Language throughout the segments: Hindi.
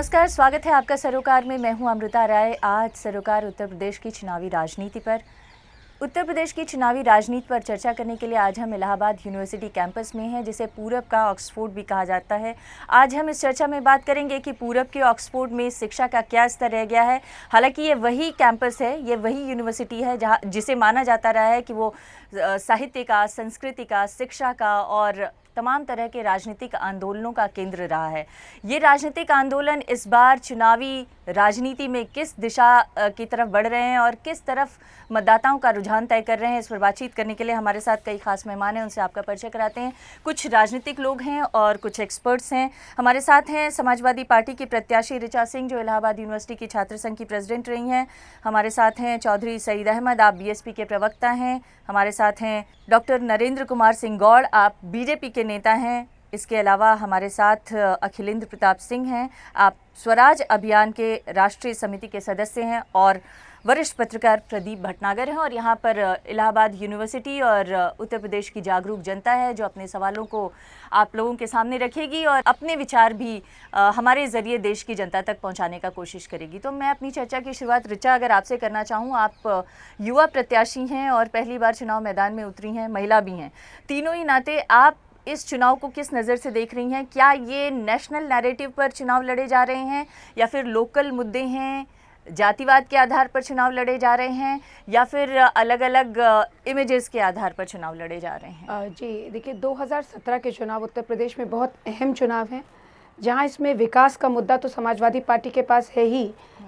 नमस्कार, स्वागत है आपका सरोकार में। मैं हूं अमृता राय। आज सरोकार उत्तर प्रदेश की चुनावी राजनीति पर चर्चा करने के लिए आज हम इलाहाबाद यूनिवर्सिटी कैंपस में हैं, जिसे पूरब का ऑक्सफोर्ड भी कहा जाता है। आज हम इस चर्चा में बात करेंगे कि पूरब के ऑक्सफोर्ड में शिक्षा का क्या स्तर रह गया है। हालांकि ये वही कैंपस है, ये वही यूनिवर्सिटी है जहाँ जिसे माना जाता रहा है कि वो साहित्य का, संस्कृति का, शिक्षा का और तमाम तरह के राजनीतिक आंदोलनों का केंद्र रहा है। ये राजनीतिक आंदोलन इस बार चुनावी राजनीति में किस दिशा की तरफ बढ़ रहे हैं और किस तरफ मतदाताओं का रुझान तय कर रहे हैं, इस पर बातचीत करने के लिए हमारे साथ कई खास मेहमान हैं। उनसे आपका परिचय कराते हैं। कुछ राजनीतिक लोग हैं और कुछ एक्सपर्ट्स हैं। हमारे साथ हैं समाजवादी पार्टी की प्रत्याशी ऋचा सिंह, जो इलाहाबाद यूनिवर्सिटी की छात्र संघ की प्रेसिडेंट रही हैं। हमारे साथ हैं चौधरी सईद अहमद, आप बीएसपी के प्रवक्ता हैं। हमारे साथ हैं डॉक्टर नरेंद्र कुमार सिंह गौड़, आप बीजेपी के नेता हैं। इसके अलावा हमारे साथ अखिलेंद्र प्रताप सिंह हैं, आप स्वराज अभियान के राष्ट्रीय समिति के सदस्य हैं और वरिष्ठ पत्रकार प्रदीप भटनागर हैं। और यहाँ पर इलाहाबाद यूनिवर्सिटी और उत्तर प्रदेश की जागरूक जनता है, जो अपने सवालों को आप लोगों के सामने रखेगी और अपने विचार भी हमारे ज़रिए देश की जनता तक पहुँचाने का कोशिश करेगी। तो मैं अपनी चर्चा की शुरुआत ऋचा अगर आपसे करना चाहूँ, आप युवा प्रत्याशी हैं और पहली बार चुनाव मैदान में उतरी हैं, महिला भी हैं। तीनों ही नाते आप इस चुनाव को किस नज़र से देख रही हैं? क्या ये नेशनल नैरेटिव पर चुनाव लड़े जा रहे हैं या फिर लोकल मुद्दे हैं, जातिवाद के आधार पर चुनाव लड़े जा रहे हैं या फिर अलग अलग इमेजेस के आधार पर चुनाव लड़े जा रहे हैं? जी देखिए, 2017 के चुनाव उत्तर प्रदेश में बहुत अहम चुनाव हैं, जहां इसमें विकास का मुद्दा तो समाजवादी पार्टी के पास है ही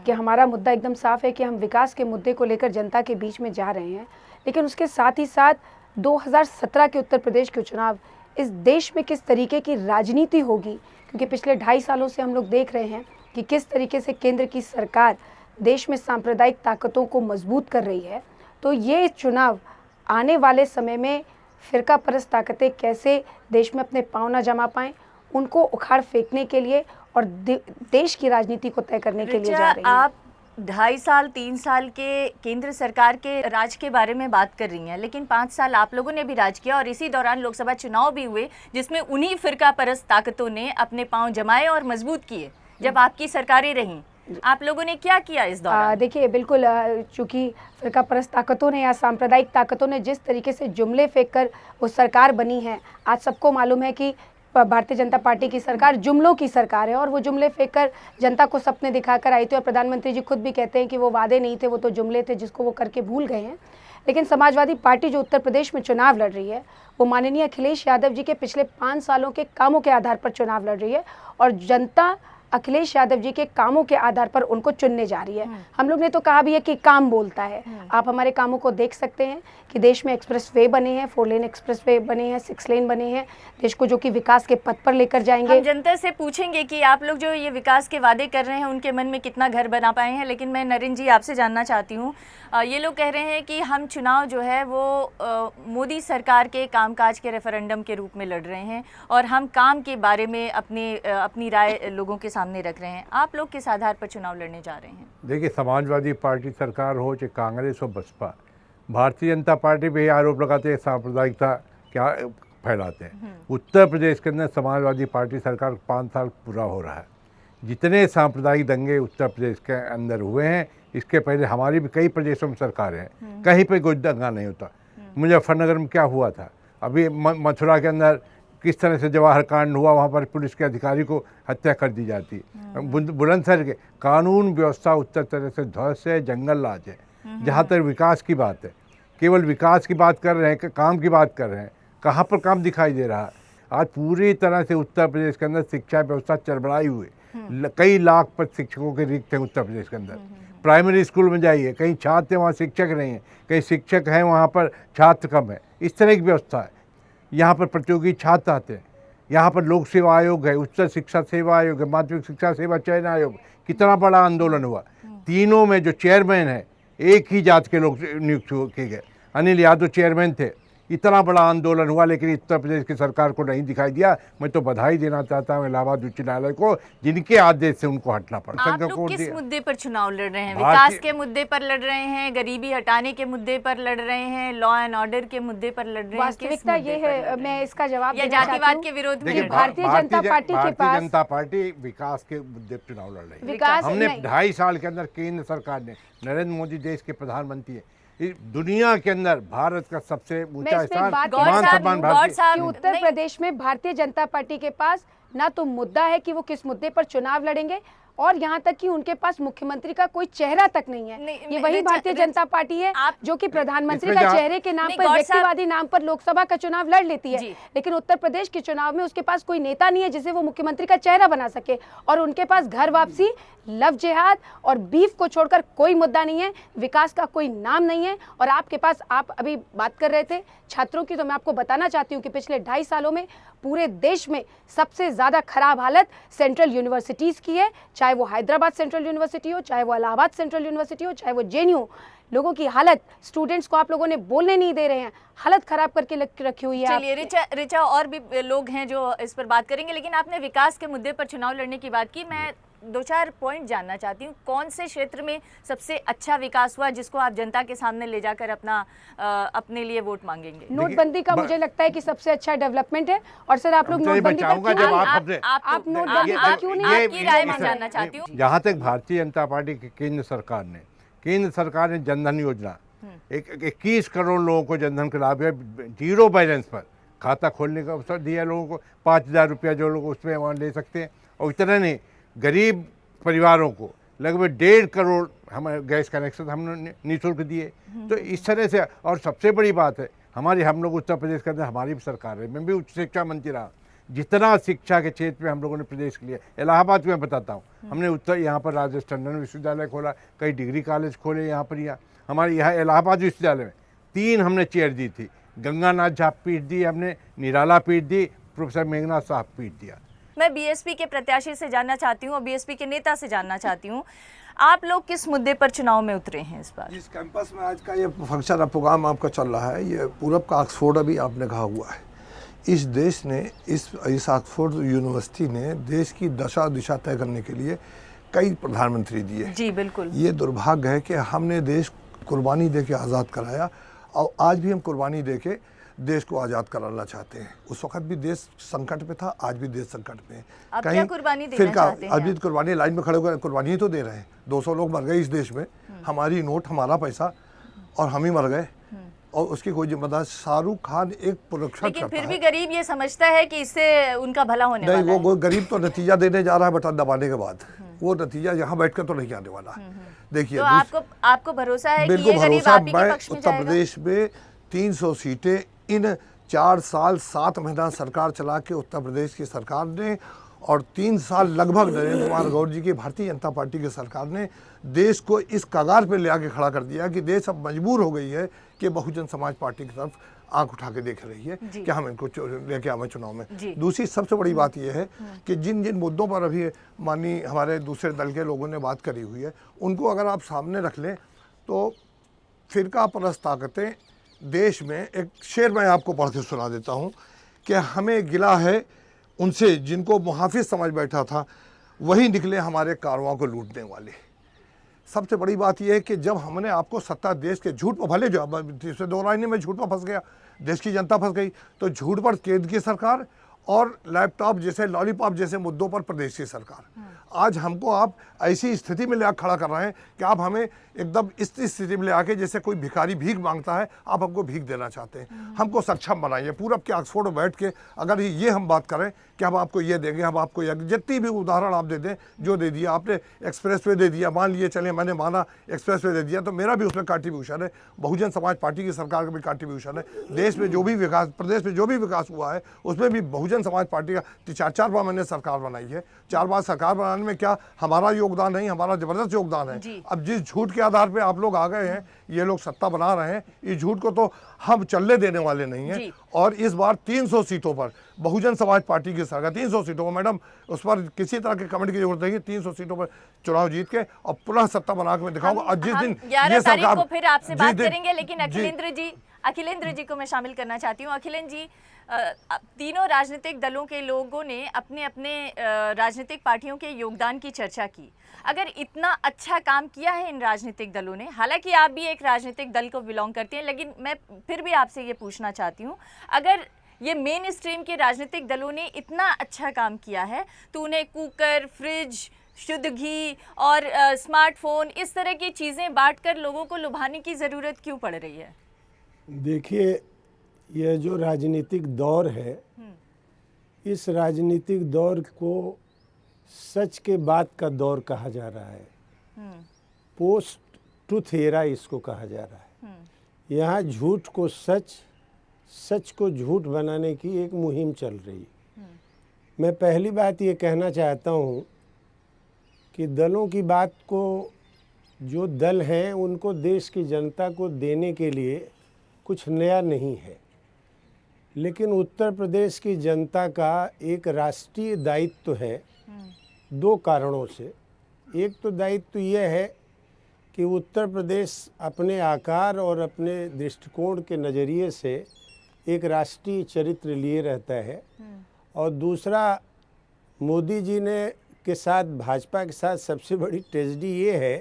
कि हमारा मुद्दा एकदम साफ है कि हम विकास के मुद्दे को लेकर जनता के बीच में जा रहे हैं। लेकिन उसके साथ ही साथ 2017 के उत्तर प्रदेश के चुनाव इस देश में किस तरीके की राजनीति होगी, क्योंकि पिछले 2.5 सालों से हम लोग देख रहे हैं कि किस तरीके से केंद्र की सरकार देश में सांप्रदायिक ताकतों को मजबूत कर रही है। तो ये चुनाव आने वाले समय में फिरका परस्त ताकतें कैसे देश में अपने पांव न जमा पाएं, उनको उखाड़ फेंकने के लिए और देश की राजनीति को तय करने के लिए जा रही है। आप 2.5 साल 3 साल के केंद्र सरकार के राज के बारे में बात कर रही हैं, लेकिन 5 साल आप लोगों ने भी राज किया और इसी दौरान लोकसभा चुनाव भी हुए, जिसमें उन्हीं फिरका परस्त ताकतों ने अपने पांव जमाए और मजबूत किए जब आपकी सरकारें रहीं। आप लोगों ने क्या किया इस दौरान? देखिए, बिल्कुल, चूंकि फिरका परस्त ताकतों ने या सांप्रदायिक ताकतों ने जिस तरीके से जुमले फेंक कर वो सरकार बनी है, आज सबको मालूम है कि भारतीय जनता पार्टी की सरकार जुमलों की सरकार है और वो जुमले फेंक कर जनता को सपने दिखाकर आई थी। और प्रधानमंत्री जी खुद भी कहते हैं कि वो वादे नहीं थे, वो तो जुमले थे जिसको वो करके भूल गए हैं। लेकिन समाजवादी पार्टी जो उत्तर प्रदेश में चुनाव लड़ रही है, वो माननीय अखिलेश यादव जी के पिछले 5 सालों के कामों के आधार पर चुनाव लड़ रही है और जनता अखिलेश यादव जी के कामों के आधार पर उनको चुनने जा रही है। हम लोग ने तो कहा भी है कि काम बोलता है। आप हमारे कामों को देख सकते हैं कि देश में एक्सप्रेस वे बने हैं, 4 लेन एक्सप्रेस वे बने हैं, 6 लेन बने हैं, देश को जो कि विकास के पथ पर लेकर जाएंगे। हम जनता से पूछेंगे कि आप लोग जो ये विकास के वादे कर रहे हैं, उनके मन में कितना घर बना पाए हैं। लेकिन मैं नरेंद्र जी आपसे जानना चाहती हूँ, ये लोग कह रहे हैं कि हम चुनाव जो है वो मोदी सरकार के कामकाज के रेफरेंडम के रूप में लड़ रहे हैं और हम काम के बारे में अपनी राय लोगों के सामने रख रहे हैं। आप लोग किस आधार पर चुनाव लड़ने जा रहे हैं? देखिए, समाजवादी पार्टी सरकार हो चाहे कांग्रेस हो बसपा, भारतीय जनता पार्टी पे आरोप लगाते हैं सांप्रदायिकता क्या फैलाते हैं। उत्तर प्रदेश के अंदर समाजवादी पार्टी सरकार 5 साल पूरा हो रहा है। जितने सांप्रदायिक दंगे उत्तर प्रदेश के अंदर हुए हैं, इसके पहले हमारी भी कई प्रदेशों में सरकारें हैं, कहीं पे कोई दंगा नहीं होता। मुजफ्फरनगर में क्या हुआ था, अभी मथुरा के अंदर किस तरह से जवाहर कांड हुआ, वहाँ पर पुलिस के अधिकारी को हत्या कर दी जाती। बुलंदशहर के कानून व्यवस्था उत्तर प्रदेश से ध्वस्त है, जंगल राज है। जहाँ तक विकास की बात है, केवल विकास की बात कर रहे हैं, काम की बात कर रहे हैं, कहाँ पर काम दिखाई दे रहा है? आज पूरी तरह से उत्तर प्रदेश के अंदर शिक्षा व्यवस्था चरमराई हुई, कई लाख पर शिक्षकों के रिक्त हैं उत्तर प्रदेश के अंदर। प्राइमरी स्कूल में जाइए, कहीं छात्र हैं वहाँ शिक्षक नहीं है, कहीं शिक्षक हैं वहाँ पर छात्र कम है। इस तरह की व्यवस्था है। यहाँ पर प्रतियोगी छात्र आते हैं, यहाँ पर लोक सेवा आयोग है, उच्च शिक्षा सेवा आयोग है, माध्यमिक शिक्षा सेवा चयन आयोग। कितना बड़ा आंदोलन हुआ। तीनों में जो चेयरमैन है, एक ही जात के लोग नियुक्त किए गए। अनिल यादव चेयरमैन थे, इतना बड़ा आंदोलन हुआ, लेकिन उत्तर प्रदेश की सरकार को नहीं दिखाई दिया। मैं तो बधाई देना चाहता हूँ इलाहाबाद उच्च न्यायालय को, जिनके आदेश से उनको हटना पड़ा। आप लोग किस मुद्दे पर चुनाव लड़ रहे हैं? भारतीय- विकास के मुद्दे पर लड़ रहे हैं, गरीबी हटाने के मुद्दे पर लड़ रहे हैं, लॉ एंड ऑर्डर के मुद्दे पर लड़ रहे हैं? वास्तविकता किस ये मुद्दे पर लड़ है, रहे मैं हैं? इसका जवाब या देना चाहती जातिवाद हूँ। के विरोध में देखिए, लड़ रहे हैं? भारतीय जनता पार्टी के भारतीय पास जनता पार्टी विकास के मुद्दे पर चुनाव लड़ रही है। विकास हमने नहीं। 2.5 साल के अंदर केंद्र सरकार ने, नरेंद्र मोदी देश के प्रधानमंत्री है, इस दुनिया के अंदर भारत का सबसे ऊंचा इसमें एक स्थान, बात गौर मान साहब, सम्मान गौर भारतीय। साहब, कि उत्तर नहीं। प्रदेश में भारतीय जनता पार्टी के पास ना तो मुद्दा है कि वो किस मुद्दे पर चुनाव लड़ेंगे, और यहाँ तक कि उनके पास मुख्यमंत्री का कोई चेहरा तक नहीं है। नहीं, ये वही भारतीय जनता पार्टी है जो कि प्रधानमंत्री का चेहरे के नाम नहीं, पर, गौर साहब- व्यक्तिवादी नाम पर लोकसभा का चुनाव लड़ लेती है, जी। लेकिन उत्तर प्रदेश के चुनाव में उसके पास कोई नेता नहीं है जिसे वो मुख्यमंत्री का चेहरा बना सके, और उनके पास घर वापसी, लव जिहाद और बीफ को छोड़कर कोई मुद्दा नहीं है, विकास का कोई नाम नहीं है। और आपके पास, आप अभी बात कर रहे थे छात्रों की, तो मैं आपको बताना चाहती हूँ कि पिछले 2.5 सालों में पूरे देश में सबसे ज़्यादा खराब हालत सेंट्रल यूनिवर्सिटीज़ की है, चाहे वो हैदराबाद सेंट्रल यूनिवर्सिटी हो, चाहे वो इलाहाबाद सेंट्रल यूनिवर्सिटी हो, चाहे वो जेएनयू। लोगों की हालत, स्टूडेंट्स को आप लोगों ने बोलने नहीं दे रहे हैं, हालत खराब करके रखी हुई है। चलिए, रिचा और भी लोग हैं जो इस पर बात करेंगे, लेकिन आपने विकास के मुद्दे पर चुनाव लड़ने की बात की। मैं 2-4 पॉइंट जानना चाहती हूँ। कौन से क्षेत्र में सबसे अच्छा विकास हुआ जिसको आप जनता के सामने ले जाकर अपने लिए वोट मांगेंगे? नोटबंदी का मुझे लगता है कि सबसे अच्छा डेवलपमेंट है। और सर, आप लोग नोटबंदी पर बचाऊंगा क्यों जब नहीं- आप नोटबंदी पर क्यों नहीं? आपकी राय मैं जानना चाहती हूँ। जहाँ तक भारतीय जनता पार्टी की केंद्र सरकार ने जनधन योजना, 21 करोड़ लोगों को जनधन का लाभ है, 0 बैलेंस पर खाता खोलने का अवसर दिया लोगों को, 5,000 रुपया जो लोग उसमें वहाँ ले सकते हैं। और इतना नहीं, गरीब परिवारों को लगभग 1.5 करोड़ हमारे गैस कनेक्शन हमने निःशुल्क दिए। तो इस तरह से, और सबसे बड़ी बात है, हम लोग उत्तर प्रदेश के अंदर हमारी भी सरकार है, मैं भी उच्च शिक्षा मंत्री रहा, जितना शिक्षा के क्षेत्र में हम लोगों ने प्रदेश के लिए, इलाहाबाद में बताता हूँ, हमने यहाँ पर राजेश टंडन विश्वविद्यालय खोला, कई डिग्री कॉलेज खोले यहाँ पर। हमारे यहाँ इलाहाबाद विश्वविद्यालय में 3 हमने चेयर दी थी, गंगानाथ झा पीठ दी हमने, निराला पीठ दी, प्रोफेसर मेघनाथ साहब पीठ दिया। मैं बीएसपी के प्रत्याशी से जानना चाहती हूँ और बीएसपी के नेता से जानना चाहती हूँ, आप लोग किस मुद्दे पर चुनाव में उतरे हैं इस बार? जिस कैंपस में आज का ये फंक्शन प्रोग्राम आपका चल रहा है, ये पूरब का ऑक्सफोर्ड अभी आपने कहा हुआ है। इस देश ने, इस ऑक्सफोर्ड यूनिवर्सिटी ने देश की दशा दिशा तय करने के लिए कई प्रधानमंत्री दिए। जी बिल्कुल। ये दुर्भाग्य है कि हमने देश कुर्बानी दे के आज़ाद कराया, और आज भी हम कुर्बानी दे के देश को आज़ाद कराना चाहते हैं। उस वक्त भी देश संकट में था, आज भी देश संकट में है। अब क्या कुर्बानी देना चाहते हैं? अभी कुर्बानी लाइन में खड़े होकर कुर्बानी ही तो दे रहे हैं। 200 लोग मर गए इस देश में, हमारी नोट, हमारा पैसा, और हम ही मर गए, और उसकी कोई जिम्मेदार शाहरुख खान एक प्रोडक्शन करता है। लेकिन फिर भी गरीब ये समझता है कि इससे उनका भला होने वाला है। नहीं, वो गरीब तो नतीजा देने जा रहा है बटन दबाने के बाद, वो नतीजा यहाँ बैठकर तो नहीं आने वाला। देखिए, तो आपको भरोसा है कि बिल्कुल ये गरीब भरोसा। आप ही के मैं पक्ष में उत्तर जाएगा? प्रदेश में 300 सीटें इन 4 साल 7 महीना सरकार चला के उत्तर प्रदेश की सरकार ने, और 3 साल लगभग नरेंद्र कुमार गौर जी की भारतीय जनता पार्टी की सरकार ने देश को इस कगार पे ले आके खड़ा कर दिया कि देश अब मजबूर हो गई है कि बहुजन समाज पार्टी की तरफ आंख उठा के देख रही है कि हम इनको लेके आवे चुनाव में। दूसरी सबसे बड़ी बात यह है कि जिन जिन मुद्दों पर अभी माननीय हमारे दूसरे दल के लोगों ने बात करी हुई है, उनको अगर आप सामने रख लें तो फिरका परस्त ताकतें देश में, एक शेर मैं आपको पढ़ के सुना देता हूँ कि हमें गिला है उनसे जिनको मुहाफिज समझ बैठा था, वही निकले हमारे कारवां को लूटने वाले। सबसे बड़ी बात यह है कि जब हमने आपको सत्ता देश के झूठ पर, भले जो इसमें दो राय नहीं, मैं झूठ पर फंस गया, देश की जनता फंस गई, तो झूठ पर केंद्र की सरकार और लैपटॉप जैसे, लॉलीपॉप जैसे मुद्दों पर प्रदेश की सरकार। आज हमको आप ऐसी स्थिति में ले आकर खड़ा कर रहे हैं कि आप हमें एकदम इस स्थिति में ले आके, जैसे कोई भिखारी भीख मांगता है, आप हमको भीख देना चाहते हैं। हमको सक्षम बनाइए। पूरब के ऑक्सफोर्ड में बैठ के अगर ये हम बात करें कि हम आपको ये देंगे, हम आपको जितनी भी उदाहरण आप दे दें, जो दे दिया आपने, एक्सप्रेसवे दे दिया, मान लिए चले, मैंने माना एक्सप्रेसवे दे दिया, तो मेरा भी उसमें कंट्रीब्यूशन है, बहुजन समाज पार्टी की सरकार का भी कंट्रीब्यूशन है। देश में जो भी विकास, प्रदेश में जो भी विकास हुआ है, उसमें भी बहुजन समाज पार्टी का 4 बार मैंने सरकार बनाई है। 4 बार सरकार बनाने में क्या हमारा योगदान नहीं, हमारा जबरदस्त योगदान है। अब जिस झूठ के आधार पे आप लोग आ गए हैं, ये लोग सत्ता बना रहे हैं, इस झूठ को तो हम चलने देने वाले नहीं हैं। और इस बार 300 सीटों पर बहुजन समाज पार्टी की सरकार, 300 सीटों पर, मैडम उस पर किसी तरह के कमेंट की जरूरत नहीं, 300 सीटों पर चुनाव जीत के और पुनः सत्ता बना के मैं दिखाऊंगा। और जिस दिन 11 तारीख को फिर आपसे बात करेंगे, लेकिन अखिलेंद्र जी अखिलेंद्र जी को मैं शामिल करना चाहती हूँ। अखिलेंद्र जी, तीनों राजनीतिक दलों के लोगों ने अपने अपने राजनीतिक पार्टियों के योगदान की चर्चा की। अगर इतना अच्छा काम किया है इन राजनीतिक दलों ने, हालांकि आप भी एक राजनीतिक दल को बिलोंग करते हैं, लेकिन मैं फिर भी आपसे ये पूछना चाहती हूँ, अगर ये मेन स्ट्रीम के राजनीतिक दलों ने इतना अच्छा काम किया है तो उन्हें कुकर, फ्रिज, शुद्ध घी और स्मार्टफोन, इस तरह की चीज़ें बांटकर लोगों को लुभाने की ज़रूरत क्यों पड़ रही है? देखिए, यह जो राजनीतिक दौर है, इस राजनीतिक दौर को सच के बाद का दौर कहा जा रहा है। पोस्ट ट्रुथ एरा इसको कहा जा रहा है। यहाँ झूठ को सच, सच को झूठ बनाने की एक मुहिम चल रही है। मैं पहली बात ये कहना चाहता हूँ कि दलों की बात को, जो दल हैं उनको देश की जनता को देने के लिए कुछ नया नहीं है, लेकिन उत्तर प्रदेश की जनता का एक राष्ट्रीय दायित्व है दो कारणों से। एक तो दायित्व यह है कि उत्तर प्रदेश अपने आकार और अपने दृष्टिकोण के नज़रिए से एक राष्ट्रीय चरित्र लिए रहता है, और दूसरा, मोदी जी ने के साथ, भाजपा के साथ सबसे बड़ी ट्रेजेडी ये है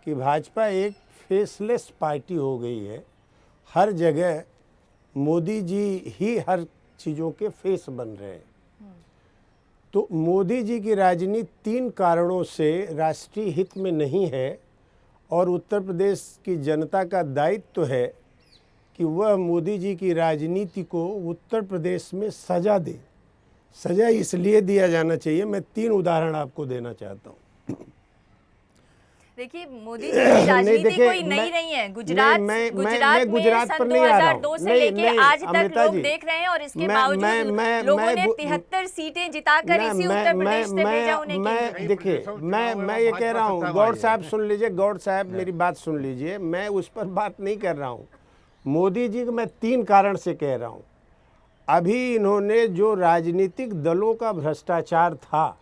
कि भाजपा एक फेसलेस पार्टी हो गई है। हर जगह मोदी जी ही हर चीज़ों के फेस बन रहे हैं। तो मोदी जी की राजनीति तीन कारणों से राष्ट्रीय हित में नहीं है, और उत्तर प्रदेश की जनता का दायित्व है कि वह मोदी जी की राजनीति को उत्तर प्रदेश में सजा दे। सजा इसलिए दिया जाना चाहिए, मैं तीन उदाहरण आपको देना चाहता हूँ। देखिए, मोदी जी की राजनीति कोई नई नहीं है। गुजरात में सन 2002 से लेके आज तक लोग देख रहे हैं, और इसके बावजूद लोगों ने 73 सीटें जिताकर इसी उत्तर प्रदेश से भेजा उन्हें। देखिए, मैं ये कह रहा हूँ, गौड़ साहब सुन लीजिए, गौड़ साहब मेरी बात सुन लीजिए, मैं उस पर बात नहीं कर रहा हूँ। मोदी जी को मैं तीन कारण से कह रहा हूँ। अभी इन्होंने जो राजनीतिक दलों का भ्रष्टाचार था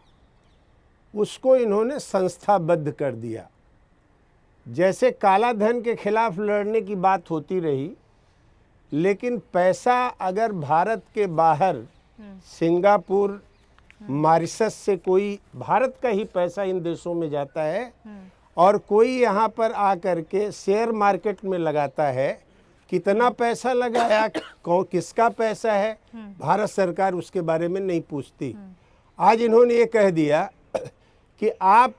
उसको इन्होंने संस्थाबद्ध कर दिया। जैसे काला धन के खिलाफ लड़ने की बात होती रही, लेकिन पैसा अगर भारत के बाहर सिंगापुर, मॉरिशस से कोई भारत का ही पैसा इन देशों में जाता है, और कोई यहाँ पर आकर के शेयर मार्केट में लगाता है, कितना पैसा लगाया, किसका पैसा है, भारत सरकार उसके बारे में नहीं पूछती। आज इन्होंने ये कह दिया कि आप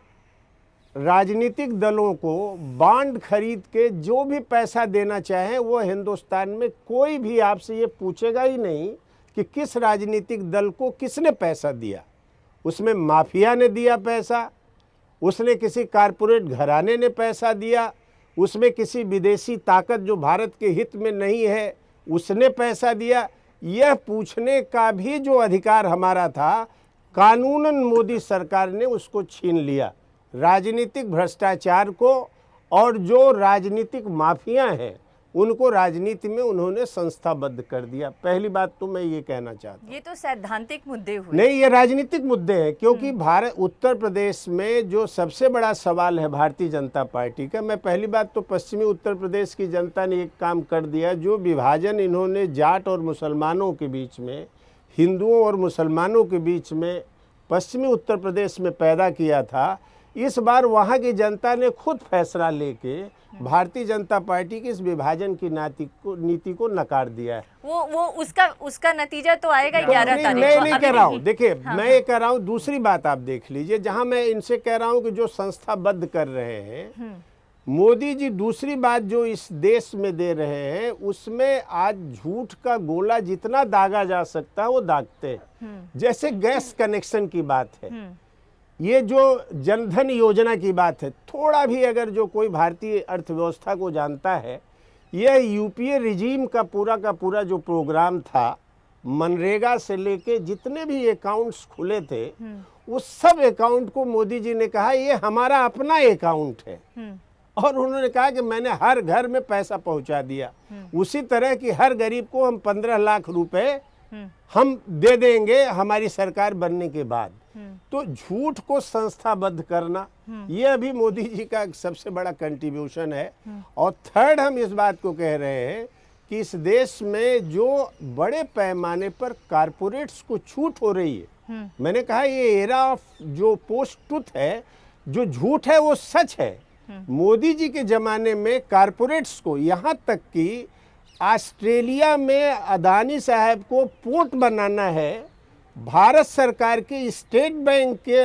राजनीतिक दलों को बॉन्ड खरीद के जो भी पैसा देना चाहें, वो हिंदुस्तान में कोई भी आपसे ये पूछेगा ही नहीं कि किस राजनीतिक दल को किसने पैसा दिया। उसमें माफिया ने दिया पैसा, उसने किसी कारपोरेट घराने ने पैसा दिया, उसमें किसी विदेशी ताकत जो भारत के हित में नहीं है उसने पैसा दिया। यह पूछने का भी जो अधिकार हमारा था, कानूनन मोदी सरकार ने उसको छीन लिया। राजनीतिक भ्रष्टाचार को और जो राजनीतिक माफिया हैं उनको राजनीति में उन्होंने संस्थाबद्ध कर दिया। पहली बात तो मैं ये कहना चाहता हूँ। ये तो सैद्धांतिक मुद्दे हुए। नहीं, ये राजनीतिक मुद्दे हैं, क्योंकि भारत, उत्तर प्रदेश में जो सबसे बड़ा सवाल है भारतीय जनता पार्टी का, मैं पहली बात तो पश्चिमी उत्तर प्रदेश की जनता ने एक काम कर दिया, जो विभाजन इन्होंने जाट और मुसलमानों के बीच में, हिंदुओं और मुसलमानों के बीच में पश्चिमी उत्तर प्रदेश में पैदा किया था, इस बार वहाँ की जनता ने खुद फैसला लेके भारतीय जनता पार्टी की इस विभाजन की नीति को नकार दिया है। वो उसका नतीजा तो आएगा 11 तारीख को। मैं नहीं कह रहा हूँ, देखिए मैं ये कह रहा हूँ, दूसरी बात आप देख लीजिए, जहाँ मैं इनसे कह रहा हूँ कि जो संस्थाबद्ध कर रहे हैं मोदी जी, दूसरी बात जो इस देश में दे रहे हैं उसमें आज झूठ का गोला जितना दागा जा सकता है वो दागते हैं। जैसे गैस कनेक्शन की बात है, ये जो जनधन योजना की बात है, थोड़ा भी अगर जो कोई भारतीय अर्थव्यवस्था को जानता है, यह यूपीए रिजीम का पूरा जो प्रोग्राम था, मनरेगा से लेके जितने भी अकाउंट्स खुले थे उस सब अकाउंट को मोदी जी ने कहा ये हमारा अपना अकाउंट है, और उन्होंने कहा कि मैंने हर घर में पैसा पहुंचा दिया। उसी तरह की हर गरीब को हम 15 लाख रुपए हम दे देंगे हमारी सरकार बनने के बाद। तो झूठ को संस्थाबद्ध करना ये अभी मोदी जी का सबसे बड़ा कंट्रीब्यूशन है। और थर्ड, हम इस बात को कह रहे हैं कि इस देश में जो बड़े पैमाने पर कारपोरेट्स को छूट हो रही है, मैंने कहा ये एरा ऑफ जो पोस्ट ट्रुथ है, जो झूठ है वो सच है। मोदी जी के ज़माने में कारपोरेट्स को, यहाँ तक कि ऑस्ट्रेलिया में अदानी साहब को पोर्ट बनाना है, भारत सरकार के स्टेट बैंक के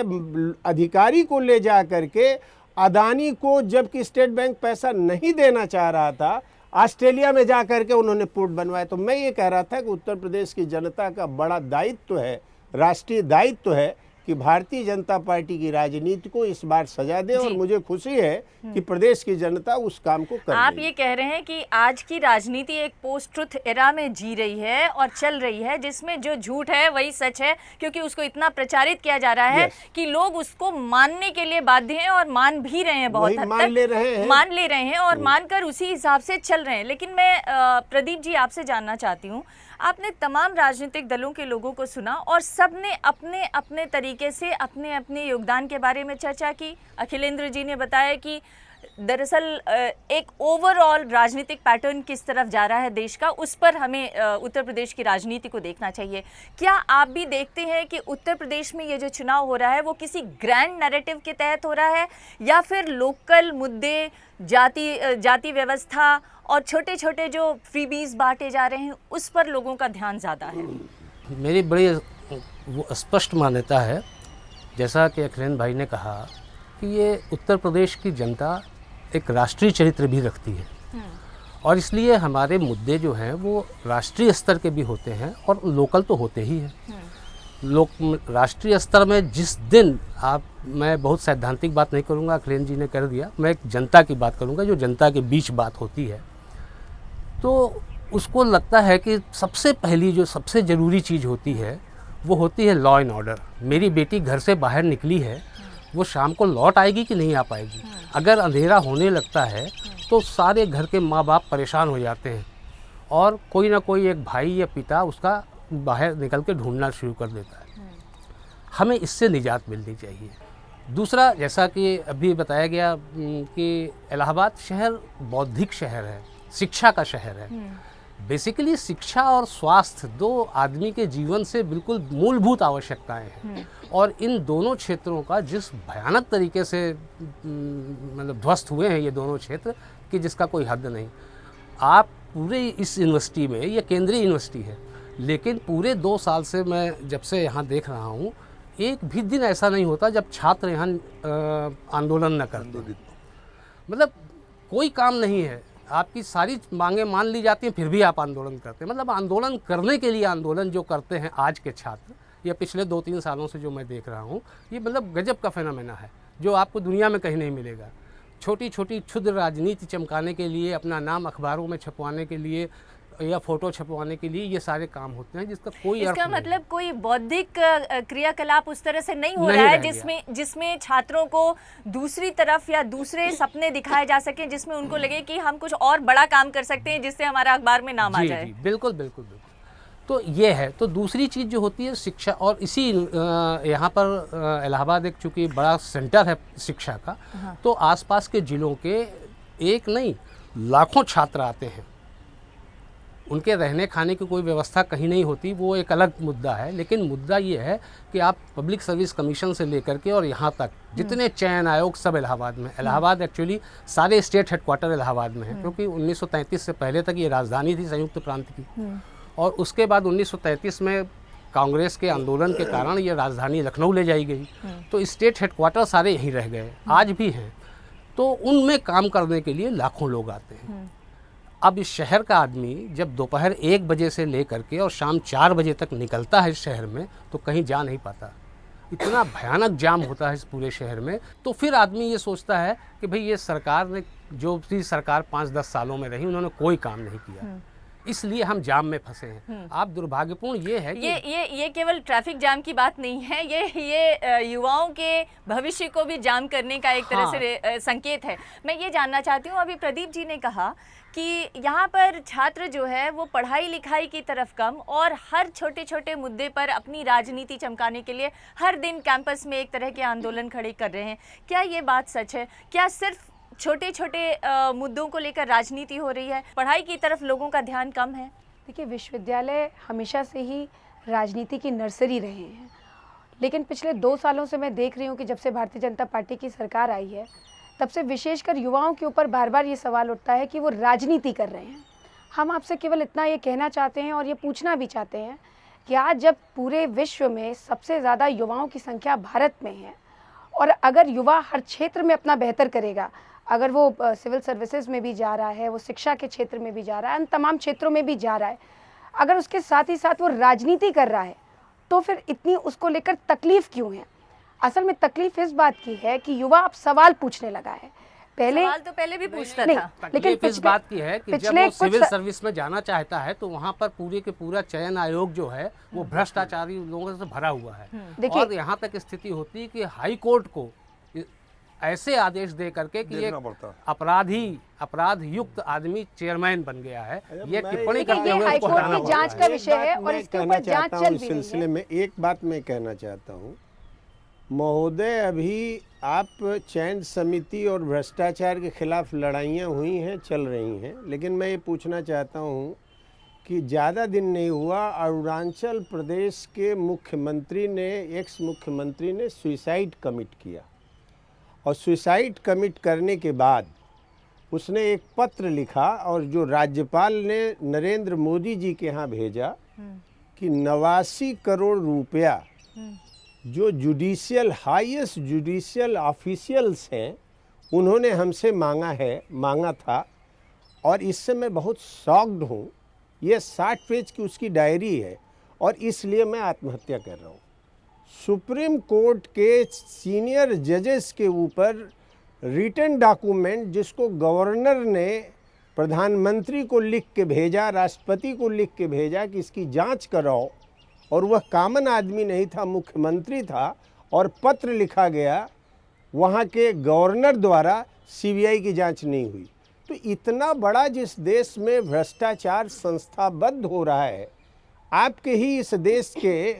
अधिकारी को ले जा करके अदानी को, जबकि स्टेट बैंक पैसा नहीं देना चाह रहा था, ऑस्ट्रेलिया में जा करके उन्होंने पोर्ट बनवाया। तो मैं ये कह रहा था कि उत्तर प्रदेश की जनता का बड़ा दायित्व है, राष्ट्रीय दायित्व है कि भारतीय जनता पार्टी की राजनीति को इस बार सजा दे, और मुझे खुशी है कि प्रदेश की जनता उस काम को कर आप रही है। ये कह रहे हैं कि आज की राजनीति एक पोस्ट ट्रुथ एरा में जी रही है और चल रही है, जिसमें जो झूठ है वही सच है, क्योंकि उसको इतना प्रचारित किया जा रहा है कि लोग उसको मानने के लिए बाध्य हैं और मान भी रहे हैं, बहुत वही हद मान तक ले रहे हैं। मान ले रहे हैं और मानकर उसी हिसाब से चल रहे हैं। लेकिन मैं प्रदीप जी आपसे जानना चाहती हूँ, आपने तमाम राजनीतिक दलों के लोगों को सुना और सबने अपने अपने तरीके से अपने अपने योगदान के बारे में चर्चा की। अखिलेंद्र जी ने बताया कि दरअसल एक ओवरऑल राजनीतिक पैटर्न किस तरफ जा रहा है देश का, उस पर हमें उत्तर प्रदेश की राजनीति को देखना चाहिए। क्या आप भी देखते हैं कि उत्तर प्रदेश में ये जो चुनाव हो रहा है वो किसी ग्रैंड नैरेटिव के तहत हो रहा है, या फिर लोकल मुद्दे, जाति व्यवस्था और छोटे छोटे जो फ्रीबीज बांटे जा रहे हैं उस पर लोगों का ध्यान ज़्यादा है? मेरी बड़ी वो स्पष्ट मान्यता है, जैसा कि अखिलेंद्र भाई ने कहा, कि ये उत्तर प्रदेश की जनता एक राष्ट्रीय चरित्र भी रखती है, और इसलिए हमारे मुद्दे जो हैं वो राष्ट्रीय स्तर के भी होते हैं और लोकल तो होते ही हैं। राष्ट्रीय स्तर में जिस दिन मैं बहुत सैद्धांतिक बात नहीं करूँगा, अखिलेंद्र जी ने कर दिया, मैं एक जनता की बात करूँगा, जो जनता के बीच बात होती है, तो उसको लगता है कि सबसे पहली जो सबसे ज़रूरी चीज़ होती है वो होती है लॉ एंड ऑर्डर। मेरी बेटी घर से बाहर निकली है, वो शाम को लौट आएगी कि नहीं आ पाएगी। अगर अंधेरा होने लगता है तो सारे घर के माँ बाप परेशान हो जाते हैं और कोई ना कोई एक भाई या पिता उसका बाहर निकल के ढूंढना शुरू कर देता है। हमें इससे निजात मिलनी चाहिए। दूसरा, जैसा कि अभी बताया गया कि इलाहाबाद शहर बौद्धिक शहर है, शिक्षा का शहर है। बेसिकली शिक्षा और स्वास्थ्य दो आदमी के जीवन से बिल्कुल मूलभूत आवश्यकताएं हैं, और इन दोनों क्षेत्रों का जिस भयानक तरीके से मतलब ध्वस्त हुए हैं ये दोनों क्षेत्र, कि जिसका कोई हद नहीं। आप पूरे इस यूनिवर्सिटी में, ये केंद्रीय यूनिवर्सिटी है, लेकिन पूरे 2 साल से मैं जब से यहाँ देख रहा हूँ, एक भी दिन ऐसा नहीं होता जब छात्र यहाँ आंदोलन न करते। मतलब कोई काम नहीं है, आपकी सारी मांगें मान ली जाती हैं, फिर भी आप आंदोलन करते हैं। मतलब आंदोलन करने के लिए आंदोलन जो करते हैं आज के छात्र, या पिछले 2-3 सालों से जो मैं देख रहा हूँ, ये मतलब गजब का फेनोमेना है जो आपको दुनिया में कहीं नहीं मिलेगा। छोटी छोटी क्षुद्र राजनीति चमकाने के लिए, अपना नाम अखबारों में छपवाने के लिए या फोटो छपवाने के लिए ये सारे काम होते हैं, जिसका कोई इसका अर्थ मतलब कोई बौद्धिक क्रियाकलाप उस तरह से नहीं हो नहीं रहा है रह गया। जिसमें छात्रों को दूसरी तरफ या दूसरे सपने दिखाए जा सके, जिसमें उनको लगे कि हम कुछ और बड़ा काम कर सकते हैं जिससे हमारा अखबार में नाम आ जी जाए। जी, बिल्कुल बिल्कुल बिल्कुल। तो ये है। तो दूसरी चीज़ जो होती है शिक्षा, और इसी यहाँ पर इलाहाबाद एक चूँकि बड़ा सेंटर है शिक्षा का, तो आसपास के ज़िलों के एक नहीं लाखों छात्र आते हैं। उनके रहने खाने की कोई व्यवस्था कहीं नहीं होती, वो एक अलग मुद्दा है। लेकिन मुद्दा ये है कि आप पब्लिक सर्विस कमीशन से लेकर के और यहाँ तक जितने चयन आयोग सब इलाहाबाद में। इलाहाबाद एक्चुअली सारे स्टेट हेडक्वार्टर इलाहाबाद में है, क्योंकि 1933 से पहले तक ये राजधानी थी संयुक्त प्रांत की, और उसके बाद 1933 में कांग्रेस के आंदोलन के कारण ये राजधानी लखनऊ ले जाई गई, तो स्टेट हेडक्वार्टर सारे यहीं रह गए, आज भी हैं। तो उनमें काम करने के लिए लाखों लोग आते हैं। अब इस शहर का आदमी जब दोपहर 1 बजे से लेकर के और शाम 4 बजे तक निकलता है इस शहर में, तो कहीं जा नहीं पाता। इतना भयानक जाम होता है इस पूरे शहर में। तो फिर आदमी ये सोचता है कि भाई ये सरकार ने, जो भी सरकार 5-10 सालों में रही, उन्होंने कोई काम नहीं किया, इसलिए हम जाम में फंसे हैं। आप दुर्भाग्यपूर्ण ये है कि ये केवल ट्रैफिक जाम की बात नहीं है, ये युवाओं के भविष्य को भी जाम करने का एक तरह से संकेत है। मैं ये जानना चाहती हूँ, अभी प्रदीप जी ने कहा कि यहाँ पर छात्र जो है वो पढ़ाई लिखाई की तरफ कम और हर छोटे छोटे मुद्दे पर अपनी राजनीति चमकाने के लिए हर दिन कैंपस में एक तरह के आंदोलन खड़े कर रहे हैं। क्या ये बात सच है? क्या सिर्फ छोटे छोटे मुद्दों को लेकर राजनीति हो रही है, पढ़ाई की तरफ लोगों का ध्यान कम है। देखिए, विश्वविद्यालय हमेशा से ही राजनीति की नर्सरी रहे हैं, लेकिन पिछले 2 सालों से मैं देख रही हूँ कि जब से भारतीय जनता पार्टी की सरकार आई है, तब से विशेषकर युवाओं के ऊपर बार बार ये सवाल उठता है कि वो राजनीति कर रहे हैं। हम आपसे केवल इतना ये कहना चाहते हैं और ये पूछना भी चाहते हैं कि आज जब पूरे विश्व में सबसे ज़्यादा युवाओं की संख्या भारत में है, और अगर युवा हर क्षेत्र में अपना बेहतर करेगा, अगर वो सिविल सर्विसेज में भी जा रहा है, वो शिक्षा के क्षेत्र में भी जा रहा है, इन तमाम क्षेत्रों में भी जा रहा है, अगर उसके साथ ही साथ वो राजनीति कर रहा है, तो फिर इतनी उसको लेकर तकलीफ क्यों है? असल में तकलीफ इस बात की है कि युवा अब सवाल पूछने लगा है। पहले सवाल तो पहले भी पूछता नहीं, था, लेकिन तकलीफ इस बात की है कि जब पिछले वो कुछ सिविल सर्विस में जाना चाहता है तो वहाँ पर पूरे के पूरा चयन आयोग जो है वो भ्रष्टाचारी लोगों से भरा हुआ है। देखिए- और यहाँ तक स्थिति होती है कि हाई कोर्ट को ऐसे आदेश दे करके कि देखना एक पड़ता। अपराध युक्त आदमी चेयरमैन बन गया है, ये मैं टिप्पणी ये करते ये हुए उसको हाईकोर्ट हटाना की पड़ता जांच है। का विषय है और मैं इसके कहना ऊपर जांच चाहता हूँ चल इस भी रही सिलसिले है। में एक बात मैं कहना चाहता हूँ महोदय, अभी आप चयन समिति और भ्रष्टाचार के खिलाफ लड़ाइयाँ हुई हैं, चल रही हैं, लेकिन मैं ये पूछना चाहता हूँ कि ज़्यादा दिन नहीं हुआ अरुणाचल प्रदेश के मुख्यमंत्री ने, एक्स मुख्यमंत्री ने सुसाइड कमिट किया, और सुसाइड कमिट करने के बाद उसने एक पत्र लिखा और जो राज्यपाल ने नरेंद्र मोदी जी के यहाँ भेजा कि 89 करोड़ रुपया जो जुडिशियल हाईएस्ट जुडिशियल ऑफिशियल्स हैं उन्होंने हमसे मांगा था, और इससे मैं बहुत शॉक्ड हूँ। ये 60 पेज की उसकी डायरी है और इसलिए मैं आत्महत्या कर रहा हूँ। सुप्रीम कोर्ट के सीनियर जजेस के ऊपर रिटन डॉक्यूमेंट जिसको गवर्नर ने प्रधानमंत्री को लिख के भेजा, राष्ट्रपति को लिख के भेजा कि इसकी जांच कराओ, और वह कॉमन आदमी नहीं था, मुख्यमंत्री था, और पत्र लिखा गया वहाँ के गवर्नर द्वारा, सीबीआई की जांच नहीं हुई। तो इतना बड़ा जिस देश में भ्रष्टाचार संस्थाबद्ध हो रहा है, आपके ही इस देश के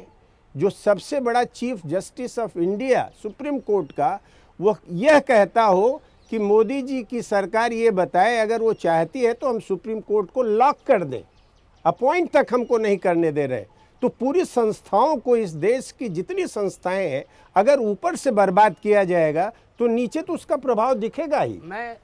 जो सबसे बड़ा chief justice of India supreme court का, वह यह कहता हो कि मोदी जी की सरकार ये बताए अगर वो चाहती है तो हम सुप्रीम कोर्ट को लॉक कर दें, अपॉइंट तक हमको नहीं करने दे रहे। तो पूरी संस्थाओं को, इस देश की जितनी संस्थाएं हैं, अगर ऊपर से बर्बाद किया जाएगा तो नीचे तो उसका प्रभाव दिखेगा ही। मैं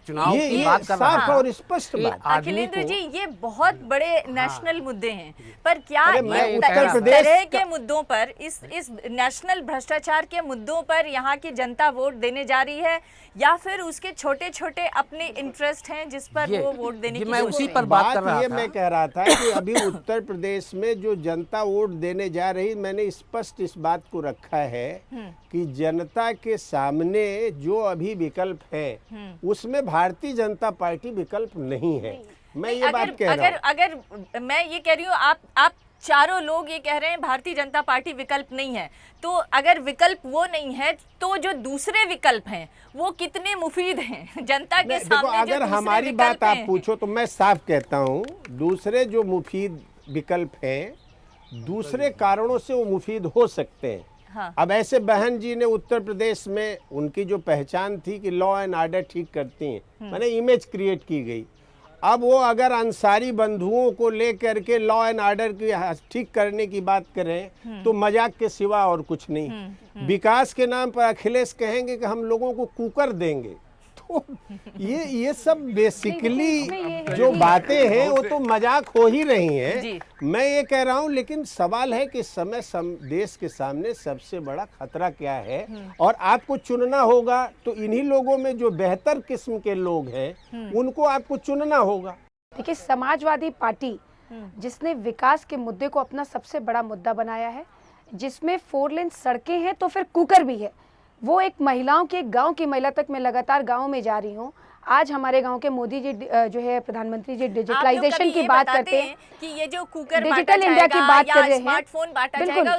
चुनाव ये की बात कर रहा साफ हूँ। और स्पष्ट एक बात। आदमी अखिलेंद्र को- जी, ये बहुत बड़े नेशनल मुद्दे हैं, पर क्या अरे ये मैं उत्तर इस प्रदेश तरह के मुद्दों पर, इस नेशनल भ्रष्टाचार के मुद्दों पर यहाँ की जनता वोट देने जा रही है, या फिर उसके छोटे छोटे अपने इंटरेस्ट हैं जिस पर ये- वो वोट देने ये की मैं सोच उसी रहे पर हैं? बात कर रहा ये था। मैं कह रहा था कि अभी उत्तर प्रदेश में जो जनता वोट देने जा रही, मैंने स्पष्ट इस बात को रखा है कि जनता के सामने जो अभी विकल्प है उसमें भारतीय जनता पार्टी विकल्प नहीं है। मैं ये बात कह रहा हूँ। अगर मैं ये कह रही हूँ, आप चारों लोग ये कह रहे हैं भारतीय जनता पार्टी विकल्प नहीं है, तो अगर विकल्प वो नहीं है तो जो दूसरे विकल्प हैं वो कितने मुफीद हैं जनता के देखो, सामने? जो अगर दूसरे हमारी विकल्प बात आप हैं। पूछो तो मैं साफ कहता हूँ, दूसरे जो मुफीद विकल्प हैं दूसरे कारणों से वो मुफीद हो सकते हैं। हाँ। अब ऐसे बहन जी ने उत्तर प्रदेश में, उनकी जो पहचान थी कि लॉ एंड ऑर्डर ठीक करती हैं, मैंने इमेज क्रिएट की गई। अब वो अगर अंसारी बंधुओं को लेकर के लॉ एंड ऑर्डर की ठीक करने की बात करें तो मजाक के सिवा और कुछ नहीं। विकास के नाम पर अखिलेश कहेंगे कि हम लोगों को कुकर देंगे, तो ये सब बेसिकली जो बातें हैं वो तो मजाक हो ही रही जी। हैं। मैं ये कह रहा हूँ, लेकिन सवाल है कि इस समय देश के सामने सबसे बड़ा खतरा क्या है, और आपको चुनना होगा तो इन्हीं लोगों में जो बेहतर किस्म के लोग हैं उनको आपको चुनना होगा। देखिए, समाजवादी पार्टी जिसने विकास के मुद्दे को अपना सबसे बड़ा मुद्दा बनाया है, जिसमें 4 लेन सड़कें हैं तो फिर कुकर भी है, वो एक महिलाओं की, एक गांव की महिला तक मैं लगातार गांव में जा रही हूँ, आज हमारे गांव के मोदी जी जो है प्रधानमंत्री जी आप लोग डिजिटलाइजेशन कभी की ये बात बताते करते हैं कि ये जो कुकर डिजिटल बांटा इंडिया की जाएगा बात या कर रहे हैं। स्मार्टफोन बांटा बिल्कुल। जाएगा,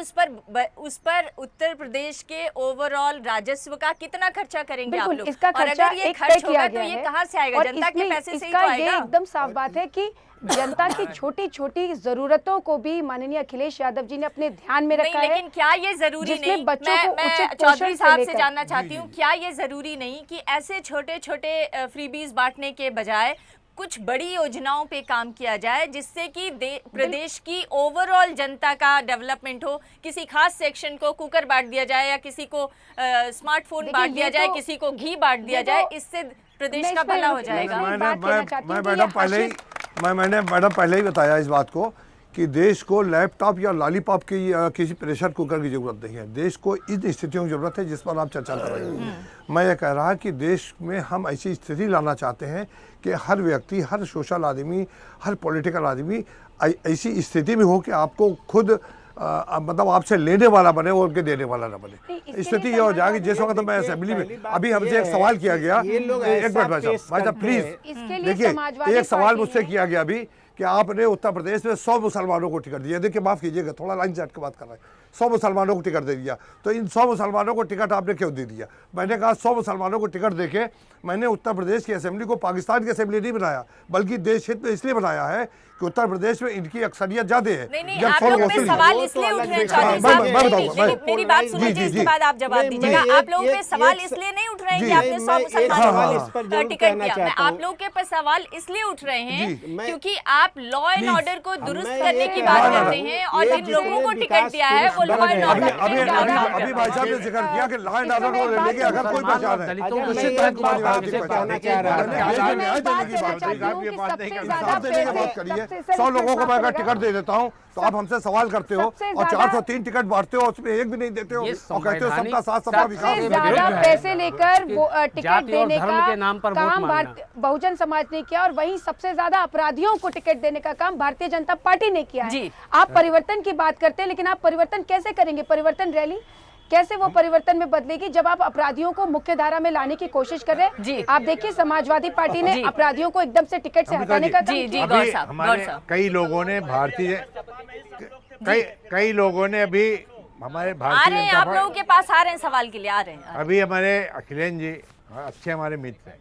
उस पर उत्तर प्रदेश के ओवरऑल राजस्व का कितना खर्चा करेंगे आप बिल्कुल, लोग? इसका और खर्चा अगर ये एक तय खर्च किया होगा गया तो ये है कहाँ से आएगा? और जनता के इसमें पैसे से ही तो इसका ये आएगा। एकदम साफ बात है कि जनता की छोटी छोटी जरूरतों को भी माननीय अखिलेश यादव जी ने अपने ध्यान में नहीं, रखा है। लेकिन क्या ये जरूरी जिसमें नहीं, बच्चों को मैं उचित पोषण चौधरी से साहब से लेकर- जानना चाहती हूँ, क्या ये जरूरी नहीं कि ऐसे छोटे छोटे फ्रीबीज बांटने के बजाय कुछ बड़ी योजनाओं पे काम किया जाए जिससे कि प्रदेश की ओवरऑल जनता का डेवलपमेंट हो? किसी खास सेक्शन को कुकर बांट दिया जाए या किसी को स्मार्टफोन देखिए, बांट दिया ये जाए, तो- किसी को घी बांट दिया ये तो- जाए, इससे प्रदेश मैं का इसमें भला हो रुक- जाएगा। मैं बात कहना चाहती हूँ कि ये मैडम पहले ही हर्षित- मैंने मैडम पहले ही बताया इस बात को कि देश को लैपटॉप या लॉलीपॉप की किसी प्रेशर कुकर की जरूरत नहीं है। देश को इन स्थितियों की जरूरत है जिस पर आप चर्चा कर रहे हैं। मैं ये कह रहा कि देश में हम ऐसी स्थिति लाना चाहते हैं कि हर व्यक्ति, हर सोशल आदमी, हर पॉलिटिकल आदमी ऐसी स्थिति में हो कि आपको खुद मतलब आपसे लेने वाला बने और उनके देने वाला ना नहीं, बने। इसके स्थिति लिए ये हो जाएगी समाजवादी जिस वक्त मैं देखिए, असेंबली में पहली बात अभी हमसे ये एक है सवाल किया गया, ये लोग एक ऐसा मिनट भाई पेश साहब करते प्लीज हैं। इसके लिए देखिए, समाजवादी एक सवाल पार्टी मुझसे ने- किया गया अभी कि आपने उत्तर प्रदेश में 100 मुसलमानों को टिकट दिया। देखिए माफ कीजिएगा, थोड़ा लाइन से हट के बात कर रहे हैं। 100 मुसलमानों को टिकट दे दिया, तो इन 100 मुसलमानों को टिकट आपने क्यों दे दिया? मैंने कहा 100 मुसलमानों को टिकट देके मैंने उत्तर प्रदेश की असेंबली को पाकिस्तान की असेंबली नहीं बनाया, बल्कि देश हित में इसलिए बनाया है कि उत्तर प्रदेश में इनकी अक्सरियत ज्यादा है। नहीं, जब आप 100 लोग पे वसूल- सवाल वो तो इसलिए उठ अलग रहे हैं बात है। चौधरी मैं साहब, बताऊंगा, लेकिन मेरी बात सुन जी, लीजिए, जी, इसके जी। बाद आप जवाब नहीं, दीजिएगा। मैं आप लोगों पे एक- सवाल एक- इसलिए नहीं उठ रहे हैं जी। कि आपने मैं 100 एक मुसलमानों सवाल को इस पर जरूर टिकट कहना दिया। चाहता आप हूं। लोगों के पर सवाल इसलिए उठ रहे हैं जी। मैं- क्योंकि आप लॉ एंड Please, ऑर्डर को दुरुस्त मैं करने ये की कह बात रहा करते हूं, हैं और ये जिन लोगों को जितने टिकट दिया है वो विकास लॉ एंड पुरुष ऑर्डर बने अभी के अभी खिलाफ अभी काम अभी कर भाई रहे साहब हैं। ने जिक्र किया कि लॉ एंड ऑर्डर को इसमें लेके अगर कोई मुसलमान पहचान और है दलितों अच्छा, को मैं किसी एक तरह की बात बात आपसे नहीं कहना करते। चाह रहा इसमें था। मैं न्याय एक बात देने की कहना बात चाहती आप हूँ ये कि बात नहीं सबसे कर ज्यादा इंसाफ देने की बात पैसे- करिए। सबसे- सबसे 100 लोगों को मैं अगर सबसे टिकट दे देता हूँ तो आप हमसे सवाल करते हो सबसे और ज्यादा- 403 टिकट बांटते हो, उसमें एक भी नहीं देते हो ये और कहते हो सबका संवैधानिक साथ सबका सबसे विकास सबसे विरोध ज्यादा है। पैसे लेकर वो टिकट जाति और देने धर्म का के नाम पर वोट काम मांगना। बहुजन समाज ने किया और वहीं सबसे ज्यादा अपराधियों को टिकट देने का काम भारतीय जनता पार्टी ने किया है। जी। आप परिवर्तन की बात करते हैं, लेकिन आप परिवर्तन कैसे करेंगे? परिवर्तन रैली कैसे वो परिवर्तन में बदलेगी जब आप अपराधियों को मुख्य धारा में लाने की कोशिश कर रहे जी। हैं? आप देखिए समाजवादी पार्टी ने जी। अपराधियों को एकदम से टिकट से हटाने का काम जी, जी, किया। गौर अभी साहब, हमारे गौर साहब। कई लोगों ने कई लोगों ने अभी हमारे आ भारतीय रहे हैं, जनता आप लोगों के पास आ रहे हैं सवाल के लिए, आ रहे हैं। अभी हमारे अखिलेश जी अच्छे हमारे मित्र हैं।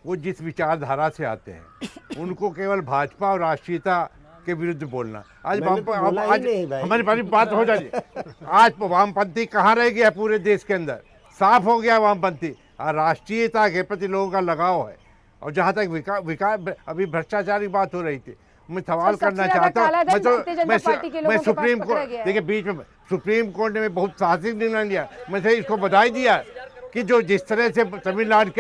वो जिस विचारधारा से आते हैं उनको केवल भाजपा और राष्ट्रीयता के विरुद्ध बोलना। आज मैंने तो बोला ही नहीं भाई। हमारी पहली बात हो जाती आज वामपंथी कहाँ रह गया पूरे देश के अंदर? साफ हो गया वामपंथी। राष्ट्रीयता के प्रति लोगों का लगाव है। और जहाँ तक विकास अभी भ्रष्टाचार की बात हो रही थी, मैं सवाल सबसे करना ज्यादा चाहता हूँ। कालाधन भारतीय जनता पार्टी के लोगों मैं के पास सुप्रीम पकड़ा कोर्ट गया है। देखिए बीच में सुप्रीम कोर्ट ने बहुत साहसिक निर्णय लिया। मैं से इसको बधाई दिया कि जो जिस तरह से तमिलनाडु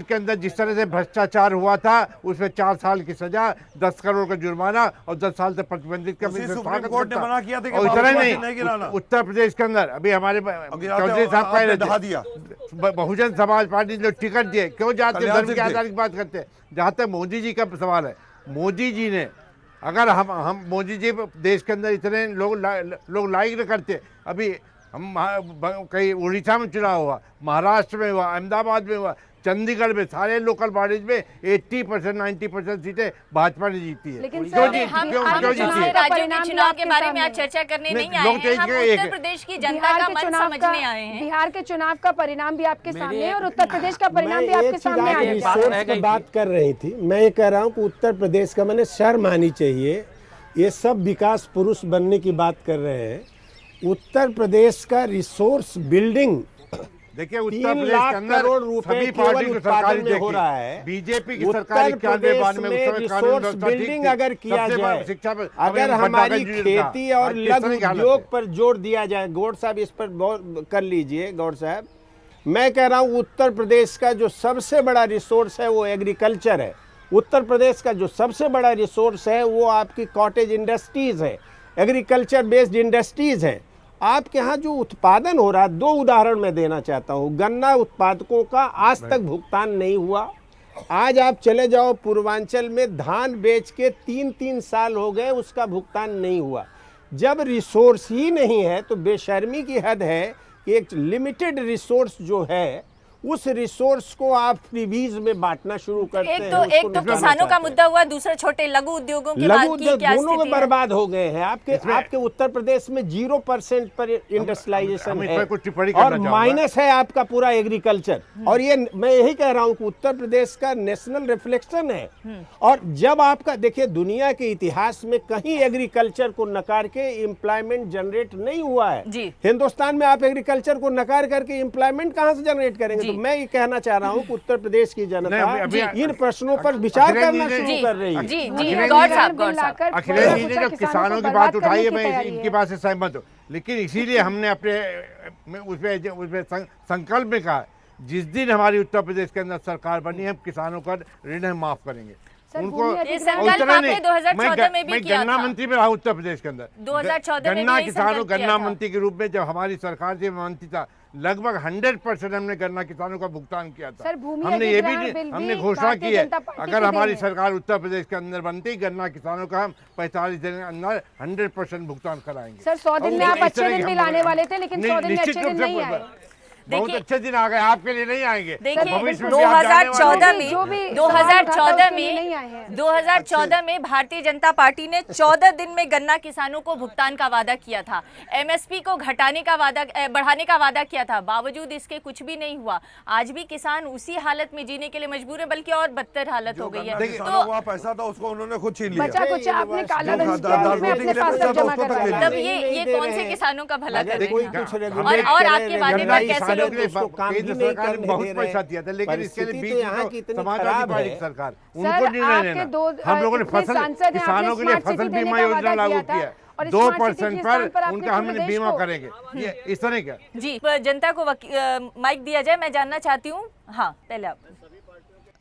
के अंदर जिस तरह से भ्रष्टाचार हुआ था उसमें 4 साल की सजा, 10 करोड़ का जुर्माना और 10 साल तक प्रतिबंधित का उसी सुप्रीम कोर्ट ने मना किया था कि और इतना बाबूजी नहीं नहीं, गिराना। उत्तर प्रदेश के अंदर अभी हमारे चौधरी साहब कह रहे दहा थे दिया। बहुजन समाज पार्टी ने टिकट दिए, क्यों जाति कल्याण धर्म सिंह के थे। आधार की बात करते हैं? जहाँ तक मोदी जी का सवाल है, मोदी जी ने अगर हम मोदी जी देश के अंदर इतने लोग लाइक न करते, अभी हम कहीं उड़ीसा में चुनाव हुआ, महाराष्ट्र में हुआ, अहमदाबाद में हुआ, चंडीगढ़ में, सारे लोकल बॉडीज में 80% 90% सीटें भाजपा ने जीती है। लेकिन क्यों सर, जीती हम क्यों चुनाव जीती है? राज्यों के परिणाम चुनाव आपके के बारे में सामने आज चर्चा करने नहीं, नहीं आए लोग हैं, तो हम एक- उत्तर प्रदेश की जनता का मन समझने आए हैं। बिहार के चुनाव का परिणाम भी आपके मेरे सामने है और उत्तर प्रदेश का परिणाम भी मैं आपके एक चीज सामने आज आएगा। बात रह रिसोर्स गई की बात कर रही थी। मैं ये कह रहा हूँ कि उत्तर प्रदेश का मैंने शर्म आनी चाहिए। ये सब विकास पुरुष बनने की बात कर रहे हैं। उत्तर प्रदेश का रिसोर्स बिल्डिंग देखिए उत्तर 3 प्रदेश लाख के अंदर करोड़ रुपए सभी केवल पार्टी को सरकारी उत्पादन में हो रहा है। बीजेपी की उत्तर सरकार 91 प्रदेश 92 में उस समय में कानून रिसोर्स व्यवस्था ठीक बिल्डिंग थी। अगर किया सबसे बड़ा जाए, शिक्षा में अगर अभी हमारी बड़ा कंफ्यूजन था। खेती और आज किस लघु तरह की हालत उद्योग है? पर जोर दिया जाए, गौड़ साहब इस पर गौर कर लीजिए। गौड़ साहब, मैं कह रहा हूँ उत्तर प्रदेश का जो सबसे बड़ा रिसोर्स है वो एग्रीकल्चर है। उत्तर प्रदेश का जो सबसे बड़ा रिसोर्स है वो आपकी कॉटेज इंडस्ट्रीज है, एग्रीकल्चर बेस्ड इंडस्ट्रीज है। आपके यहाँ जो उत्पादन हो रहा है, 2 उदाहरण मैं देना चाहता हूँ। गन्ना उत्पादकों का आज तक भुगतान नहीं हुआ। आज आप चले जाओ पूर्वांचल में, धान बेच के 3-3 साल हो गए, उसका भुगतान नहीं हुआ। जब रिसोर्स ही नहीं है तो बेशर्मी की हद है कि एक लिमिटेड रिसोर्स जो है उस रिसोर्स को आप फ्रीबीज में बांटना शुरू करते हैं। एक उसको तो निकालना किसानों का चाहते हैं। मुद्दा हुआ, दूसरा छोटे लघु उद्योगों की बात लघु की, उद्योग क्या दोनों में स्थिति है? बर्बाद हो गए हैं। आपके उत्तर प्रदेश में 0% पर इंडस्ट्रियलाइजेशन हम इस है पर कुछ टिप्पणी करना और चाहूंगा। माइनस है आपका पूरा एग्रीकल्चर। और ये मैं यही कह रहा हूं कि उत्तर प्रदेश का नेशनल रिफ्लेक्शन है। और जब आपका देखिए दुनिया के इतिहास में कहीं एग्रीकल्चर को नकार के एम्प्लॉयमेंट जनरेट नहीं हुआ है। जी। हिंदुस्तान में आप एग्रीकल्चर को नकार करके एम्प्लॉयमेंट कहां से जनरेट करेंगे? तो मैं ये कहना चाह रहा हूं कि उत्तर प्रदेश की जनता नहीं, अभी- इन प्रश्नों पर विचार अखिलेश करना जी ने- शुरू कर रही है। जी मोदी जी अगर गौर बिल साहब, गौर साहब। लाकर अखिलेश जी ने सोचा जो किसानों किसानों को की बर्बाद बात उठाई है, करने मैं की तैयारी इनकी है। बात से सहमत हूँ, लेकिन इसीलिए हमने अपने उसमें संकल्प में कहा जिस दिन हमारी उत्तर प्रदेश के अंदर सरकार बनी हम किसानों का ऋण हम माफ करेंगे। सर, उनको भूमि ये अधिग्रहण संकल्प उतना आपने नहीं। 2014 में भी मैं किया गन्ना था। मंत्री में रहा उत्तर प्रदेश के अंदर 2014 में भी गन्ना यही किसानों संकल्प किया गन्ना था। मंत्री के रूप में जब हमारी सरकार से मंत्री था लगभग 100% हमने गन्ना किसानों का भुगतान किया था। सर, भूमि हमने ये अधिग्रहण बिल भी भी हमने घोषणा भारतीय की है जनता पार्टी अगर की हमारी देन है। सरकार उत्तर प्रदेश के अंदर बनती गन्ना किसानों का हम 45 दिन के अंदर 100% भुगतान कराएंगे। सर, 100 दिन और में आप इस अच्छे तरह की दिन हम भी लाने बोल- वाले थे, लेकिन नहीं, 100 दिन में निश्चित अच्छे रूप दिन से नहीं आए। बहुत देखिए- अच्छे दिन आ गए, आपके लिए नहीं आएंगे। देखिए भविष्य में भी आप जाने वाले 2014 हैं। में जो भी सवाल 2014 उठाता है, उसके लिए नहीं आए में हैं। 2014 में भारतीय जनता पार्टी ने 14 दिन में गन्ना किसानों को भुगतान का वादा किया था। एमएसपी को घटाने का वादा बढ़ाने का वादा किया था, बावजूद इसके कुछ भी नहीं हुआ। आज भी किसान उसी हालत में जीने के लिए मजबूर है, बल्कि और बदतर हालत हो गई है। देखिए तो हुआ पैसा था उसको उन्होंने खुद छीन लिया। बचा कुछ आपने काला जो धन दादा किया, उसमें रोटी अपने के पास लिए सब पैसा जमा उसको तक करवाया। ले तब लिया। ये कौन से किसानों का भला अगर करेगा? कोई कुछ और रेगुलेट आपके करे, वादे गन्ना पर कैसे किसानों लोग के लिए उसको काम केंद्र भी नहीं सरकार ने करने बहुत दे रहे पैसा हैं। दिया था, लेकिन इसके लिए परिस्थिति बीच तो में यहाँ तो की इतनी समाजवादी खराब पार्टी है। की सरकार सर, उनको निर्णय आपके लेना। दो हम लोगों ने इतने फसल सांसद हैं, किसानों के आपने लिए स्मार्ट फसल सिटी बीमा देने का योजना वादा लागू किया था, किया और है। स्मार्ट 2% सिटी के स्थान पर पर आपने उनका पूरे हमने देश बीमा को- करेंगे। ये इस तरह का जी जनता को माइक दिया जाए, मैं जानना चाहती हूँ। हाँ, पहले आप।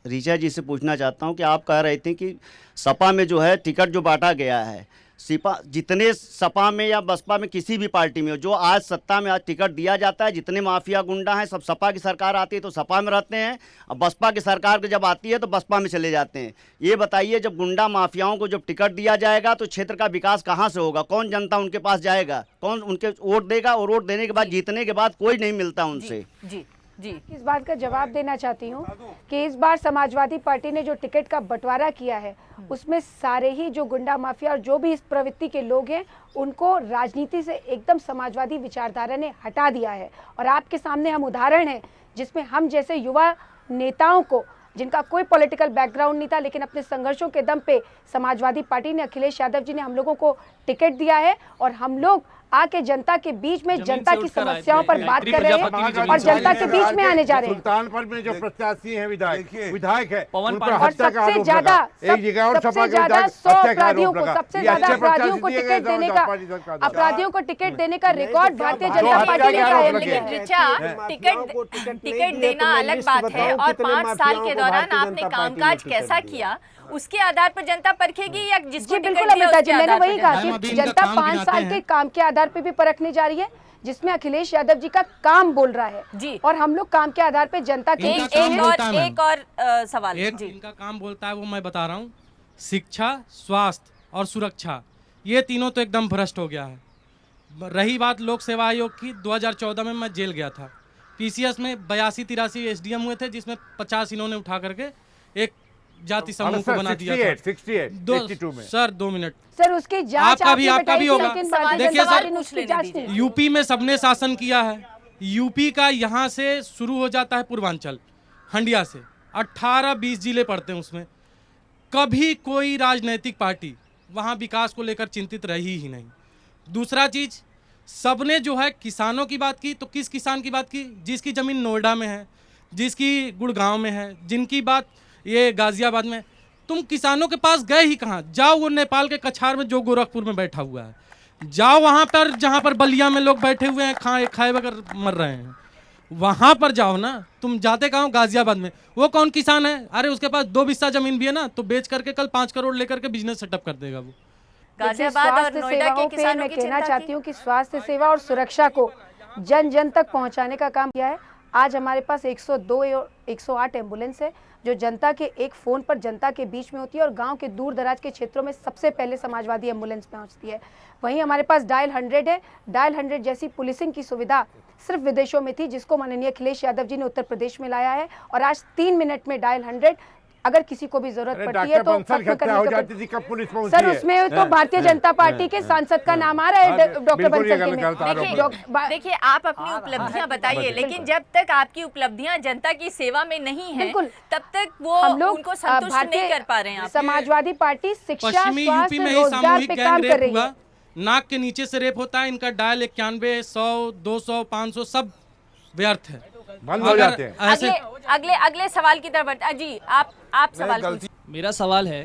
ऋचा जी से पूछना चाहता हूं कि आप कह रहे थे कि सपा में जो है टिकट जो बांटा गया है, सिपा जितने सपा में या बसपा में किसी भी पार्टी में हो, जो आज सत्ता में आज टिकट दिया जाता है, जितने माफिया गुंडा हैं सब सपा की सरकार आती है तो सपा में रहते हैं, और बसपा की सरकार जब आती है तो बसपा में चले जाते हैं। ये बताइए जब गुंडा माफियाओं को जब टिकट दिया जाएगा तो क्षेत्र का विकास कहाँ से होगा? कौन जनता उनके पास जाएगा? कौन उनके वोट देगा? और वोट देने के बाद जीतने के बाद कोई नहीं मिलता उनसे। जी जी इस बात का जवाब देना चाहती हूँ कि इस बार समाजवादी पार्टी ने जो टिकट का बंटवारा किया है उसमें सारे ही जो गुंडा माफिया और जो भी इस प्रवृत्ति के लोग हैं उनको राजनीति से एकदम समाजवादी विचारधारा ने हटा दिया है। और आपके सामने हम उदाहरण हैं जिसमें हम जैसे युवा नेताओं को, जिनका कोई पॉलिटिकल बैकग्राउंड नहीं था, लेकिन अपने संघर्षों के दम पे समाजवादी पार्टी ने, अखिलेश यादव जी ने हम लोगों को टिकट दिया है और हम लोग आके जनता के बीच में जनता की समस्याओं पर बात कर रहे हैं और जनता के बीच में आने जा रहे हैं। सुल्तानपुर में जो प्रत्याशी हैं देखिए, विधायक है पवन उन पर पांडे। हत्या का सबसे आरोप ज्यादा लगा। एक जगह और सपा सबसे के ज्यादा विधायक 100 हत्या का अपराधियों आरोप को, लगा। सबसे ये ज्यादा अच्छे अपराधियों को प्रत्याशी टिकट दिए देने गए का, भाजपा सरकार द्वारा। अपराधियों को टिकट देने का रिकॉर्ड भारतीय तो जनता हत्या पार्टी के ने आरोप कायम लगे किया हैं। है। रिचा, टिकट देना अलग बात है और 5 साल के दौरान आपने कामकाज कैसा किया उसके आधार पर जनता परखेगी या जिसको जी टिकट बिल्कुल दिया अमिता उसके जी, मैंने आधार पर वही जनता- कहा मैम, कि अभी इनका जनता काम 5 गिनाते साल हैं। के काम के आधार पे भी परखने जा रही है, जिसमें अखिलेश यादव जी का काम बोल रहा है जी। और हम लोग काम के आधार पे जनता के इनका एक काम एक बोलता है, और मैम। एक और सवाल एक जी। इनका काम बोलता है वो मैं बता रहा हूँ, शिक्षा, स्वास्थ्य और सुरक्षा, ये तीनों तो एकदम भ्रष्ट हो गया है। रही बात लोक सेवा आयोग की, 2014 में मैं जेल गया था। पीसीएस में 82-83 एसडीएम हुए थे, जिसमें 50 इन्होंने उठा करके एक जाति समूह को बना दिया था। 62 में सर 2 मिनट। सर उसकी जांच आपका भी आपने बताई थी, होगा। लेकिन सवाल- भारतीय देखिए जनता सर, पार्टी ने उसकी जांच नहीं की। यूपी में सबने शासन किया है। यूपी का यहाँ से शुरू हो जाता है पूर्वांचल, हंडिया से 18-20 जिले पड़ते हैं उसमें। कभी कोई राजनीतिक पार्टी वहाँ विकास को लेकर चिंतित रही ही नहीं। दूसरा चीज, सबने जो है किसानों की बात की, तो किस किसान की बात की? जिसकी ज़मीन नोएडा में है, जिसकी गुड़गांव में है, जिनकी बात ये गाजियाबाद में। तुम किसानों के पास गए ही कहाँ? जाओ वो नेपाल के कछार में जो गोरखपुर में बैठा हुआ है, जाओ वहाँ पर जहाँ पर बलिया में लोग बैठे हुए हैं खाए बगैर मर रहे हैं, वहाँ पर जाओ ना। तुम जाते कहाँ हो? गाजियाबाद में। वो कौन किसान है? अरे उसके पास 2 बिस्सा जमीन भी है ना, तो बेच करके कल 5 करोड़ लेकर के बिजनेस सेटअप कर देगा वो। देखिए, गाजियाबाद और स्वास्थ्य नोएडा के सेवाओं पे किसानों मैं की कहना चिंता चाहती की। हूँ कि स्वास्थ्य सेवा और सुरक्षा को जन जन तक पहुँचाने का काम किया है। आज हमारे पास 102 और 108 एम्बुलेंस है। जो जनता के एक फ़ोन पर जनता के बीच में होती है और गांव के दूर दराज के क्षेत्रों में सबसे पहले समाजवादी एम्बुलेंस पहुंचती है। वहीं हमारे पास डायल 100 है। डायल 100 जैसी पुलिसिंग की सुविधा सिर्फ विदेशों में थी, जिसको माननीय अखिलेश यादव जी ने उत्तर प्रदेश में लाया है। और आज 3 मिनट में डायल 100 अगर किसी को भी जरूरत पड़ती है तो खत्म करने का सर, उसमें तो भारतीय जनता पार्टी के सांसद का नाम आ रहा है डॉक्टर बंसल में। देखिए, आप अपनी उपलब्धियां बताइए, लेकिन जब तक आपकी उपलब्धियां जनता की सेवा में नहीं है तब तक वो उनको संतुष्ट नहीं कर पा रहे हैं। समाजवादी पार्टी शिक्षा, पश्चिमी यूपी में ही रोजगार सामूहिक पे गैंग काम कर रेप रही हुआ, है। नाक के नीचे से रेप होता है। इनका डायल 91, 100, 200, 500 सब व्यर्थ है, बंद हो जाते हैं। अगले सवाल की तरफ जी, आप सवाल पूछिए। मेरा सवाल है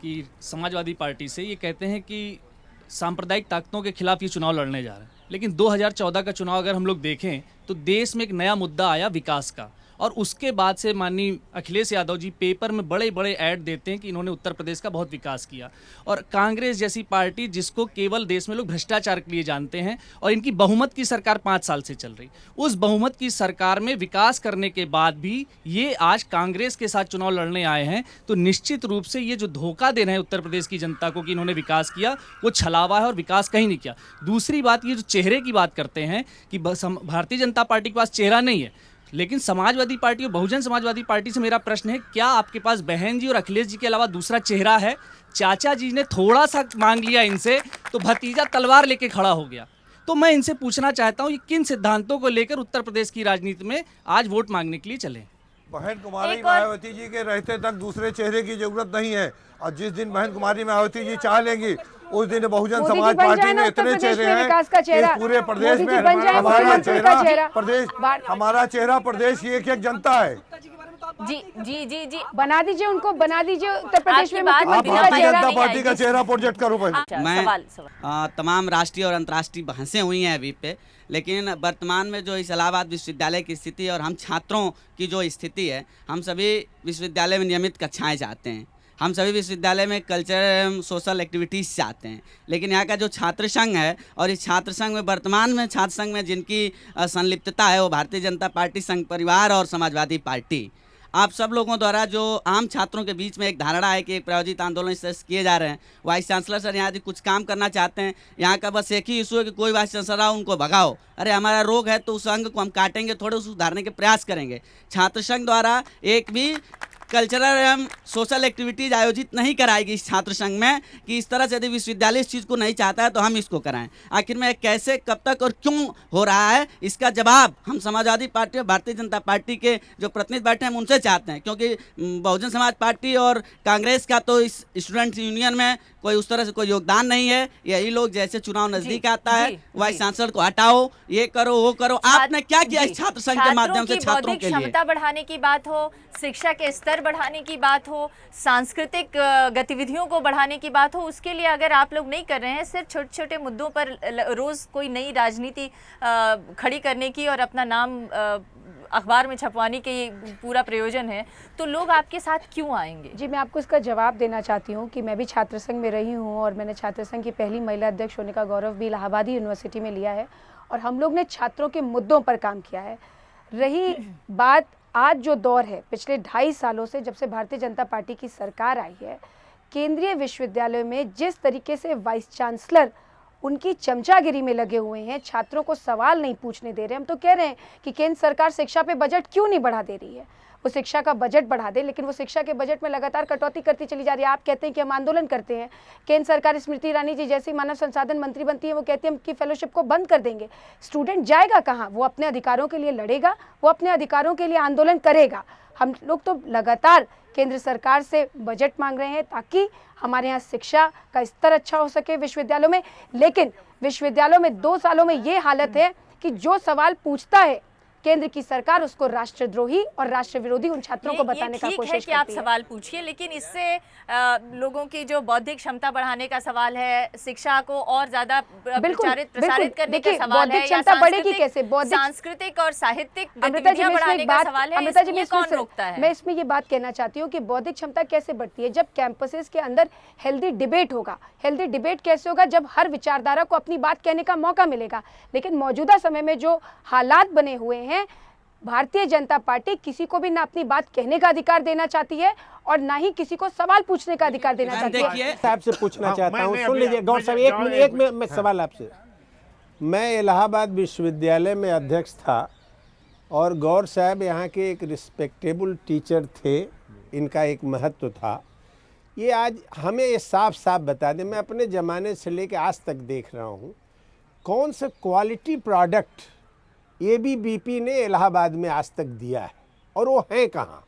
कि समाजवादी पार्टी से ये कहते हैं कि सांप्रदायिक ताकतों के खिलाफ ये चुनाव लड़ने जा रहे हैं, लेकिन 2014 का चुनाव अगर हम लोग देखें तो देश में एक नया मुद्दा आया विकास का, और उसके बाद से माननीय अखिलेश यादव जी पेपर में बड़े बड़े ऐड देते हैं कि इन्होंने उत्तर प्रदेश का बहुत विकास किया। और कांग्रेस जैसी पार्टी जिसको केवल देश में लोग भ्रष्टाचार के लिए जानते हैं, और इनकी बहुमत की सरकार 5 साल से चल रही, उस बहुमत की सरकार में विकास करने के बाद भी ये आज कांग्रेस के साथ चुनाव लड़ने आए हैं, तो निश्चित रूप से ये जो धोखा दे रहे हैं उत्तर प्रदेश की जनता को कि इन्होंने विकास किया, वो छलावा है और विकास कहीं नहीं किया। दूसरी बात, ये जो चेहरे की बात करते हैं कि भारतीय जनता पार्टी के पास चेहरा नहीं है, लेकिन समाजवादी पार्टी और बहुजन समाजवादी पार्टी से मेरा प्रश्न है, क्या आपके पास बहन जी और अखिलेश जी के अलावा दूसरा चेहरा है? चाचा जी ने थोड़ा सा मांग लिया इनसे तो भतीजा तलवार लेके खड़ा हो गया। तो मैं इनसे पूछना चाहता हूँ, ये किन सिद्धांतों को लेकर उत्तर प्रदेश की राजनीति में आज वोट मांगने के लिए चले? बहन कुमारी मायावती जी के रहते तक दूसरे चेहरे की जरूरत नहीं है, और जिस दिन बहन कुमारी मायावती जी चाह लेंगी उस दिन बहुजन समाज पार्टी में इतने चेहरे हैं कि पूरे प्रदेश में हमारा चेहरा प्रदेश की एक जनता है। जी जी जी जी, बना दीजिए उनको, बना दीजिए उत्तर प्रदेश में मुख्यमंत्री का भारतीय चेहरा जनता नहीं पार्टी आई। का चेहरा प्रोजेक्ट करो पहले। मैं तमाम राष्ट्रीय और अंतर्राष्ट्रीय बहसें हुई हैं अभी पे, लेकिन वर्तमान में जो इस इलाहाबाद विश्वविद्यालय की स्थिति और हम छात्रों की जो स्थिति है, हम सभी विश्वविद्यालय में नियमित कक्षाएं चाहते हैं, हम सभी विश्वविद्यालय में कल्चर एवं सोशल एक्टिविटीज़ चाहते हैं, लेकिन यहाँ का जो छात्र संघ है और इस छात्र संघ में वर्तमान में छात्र संघ में जिनकी संलिप्तता है वो भारतीय जनता पार्टी, संघ परिवार और समाजवादी पार्टी। आप सब लोगों द्वारा जो आम छात्रों के बीच में एक धारणा है कि एक प्रायोजित आंदोलन इस तरह से किए जा रहे हैं, वाइस चांसलर सर यहाँ कुछ काम करना चाहते हैं, यहाँ का बस एक ही इशू है कि कोई वाइस चांसलर आओ उनको भगाओ। अरे हमारा रोग है तो उस अंग को हम काटेंगे, थोड़े उसे सुधारने के प्रयास करेंगे। छात्र संघ द्वारा एक भी कल्चरल एवं सोशल एक्टिविटीज आयोजित नहीं कराएगी इस छात्र संघ में कि इस तरह से यदि विश्वविद्यालय इस चीज़ को नहीं चाहता है तो हम इसको कराएं। आखिर में कैसे, कब तक और क्यों हो रहा है, इसका जवाब हम समाजवादी पार्टी और भारतीय जनता पार्टी के जो प्रतिनिधि बैठे हैं हम उनसे चाहते हैं, क्योंकि बहुजन समाज पार्टी और कांग्रेस का तो इस स्टूडेंट्स यूनियन में कोई उस तरह से कोई योगदान नहीं है। यही लोग जैसे चुनाव नजदीक आता है वाइस चांसलर को हटाओ, ये करो वो करो। आपने क्या किया इस छात्र संघ के माध्यम से छात्रों के लिए? क्षमता बढ़ाने की बात हो, शिक्षा के स्तर बढ़ाने की बात हो, सांस्कृतिक गतिविधियों को बढ़ाने की बात हो, उसके लिए अगर आप लोग नहीं कर रहे हैं, सिर्फ छोटे छोटे मुद्दों पर रोज कोई नई राजनीति खड़ी करने की और अपना नाम अखबार में छपवाने के पूरा प्रयोजन है, तो लोग आपके साथ क्यों आएंगे? जी, मैं आपको इसका जवाब देना चाहती हूँ कि मैं भी छात्र संघ में रही हूँ और मैंने छात्र संघ की पहली महिला अध्यक्ष होने का गौरव भी इलाहाबादी यूनिवर्सिटी में लिया है, और हम लोग ने छात्रों के मुद्दों पर काम किया है। रही बात आज जो दौर है, पिछले 2.5 सालों से जब से भारतीय जनता पार्टी की सरकार आई है, केंद्रीय विश्वविद्यालयों में जिस तरीके से वाइस चांसलर उनकी चमचागिरी में लगे हुए हैं, छात्रों को सवाल नहीं पूछने दे रहे। हम तो कह रहे हैं कि केंद्र सरकार शिक्षा पे बजट क्यों नहीं बढ़ा दे रही है, वो शिक्षा का बजट बढ़ा दे, लेकिन वो शिक्षा के बजट में लगातार कटौती करती चली जा रही है। आप कहते हैं कि हम आंदोलन करते हैं, केंद्र सरकार स्मृति ईरानी जी जैसी मानव संसाधन मंत्री बनती है, वो कहती है हम की फेलोशिप को बंद कर देंगे। स्टूडेंट जाएगा कहाँ? वो अपने अधिकारों के लिए लड़ेगा, वो अपने अधिकारों के लिए आंदोलन करेगा। हम लोग तो लगातार केंद्र सरकार से बजट मांग रहे हैं ताकि हमारे यहाँ शिक्षा का स्तर अच्छा हो सके विश्वविद्यालयों में, लेकिन विश्वविद्यालयों में 2 सालों में ये हालत है कि जो सवाल पूछता है केंद्र की सरकार, उसको राष्ट्रद्रोही और राष्ट्र विरोधी उन छात्रों को बताने का कोशिश करती है। ठीक है कि आप सवाल पूछिए, लेकिन इससे लोगों की जो बौद्धिक क्षमता बढ़ाने का सवाल है, शिक्षा को और ज्यादा प्रसारित करने का सवाल है, क्षमता बढ़ेगी कैसे? सांस्कृतिक और साहित्यिक गतिविधियां बढ़ाने का सवाल है, अमृता जी, ये कौन रोकता है? मैं इसमें ये बात कहना चाहती हूँ कि बौद्धिक क्षमता कैसे बढ़ती है? जब कैंपसेस के अंदर हेल्दी डिबेट होगा। हेल्दी डिबेट कैसे होगा? जब हर विचारधारा को अपनी बात कहने का मौका मिलेगा। लेकिन मौजूदा समय में जो हालात बने हुए हैं, भारतीय जनता पार्टी किसी को भी ना अपनी बात कहने का अधिकार देना चाहती है और ना ही किसी को सवाल पूछने का अधिकार देना चाहती है। देखिए आपसे पूछना चाहता हूँ, सुन लीजिए गौर साहब, एक मिनट में सवाल आपसे। मैं इलाहाबाद विश्वविद्यालय में अध्यक्ष था और गौर साहब यहाँ के एक रिस्पेक्टेबल टीचर थे, इनका एक महत्व था। ये आज हमें ये साफ साफ बता दें, मैं अपने ज़माने से लेकर आज तक देख रहा हूँ कौन से क्वालिटी प्रोडक्ट एबीवीपी ने इलाहाबाद में आज तक दिया है और वो है कहाँ।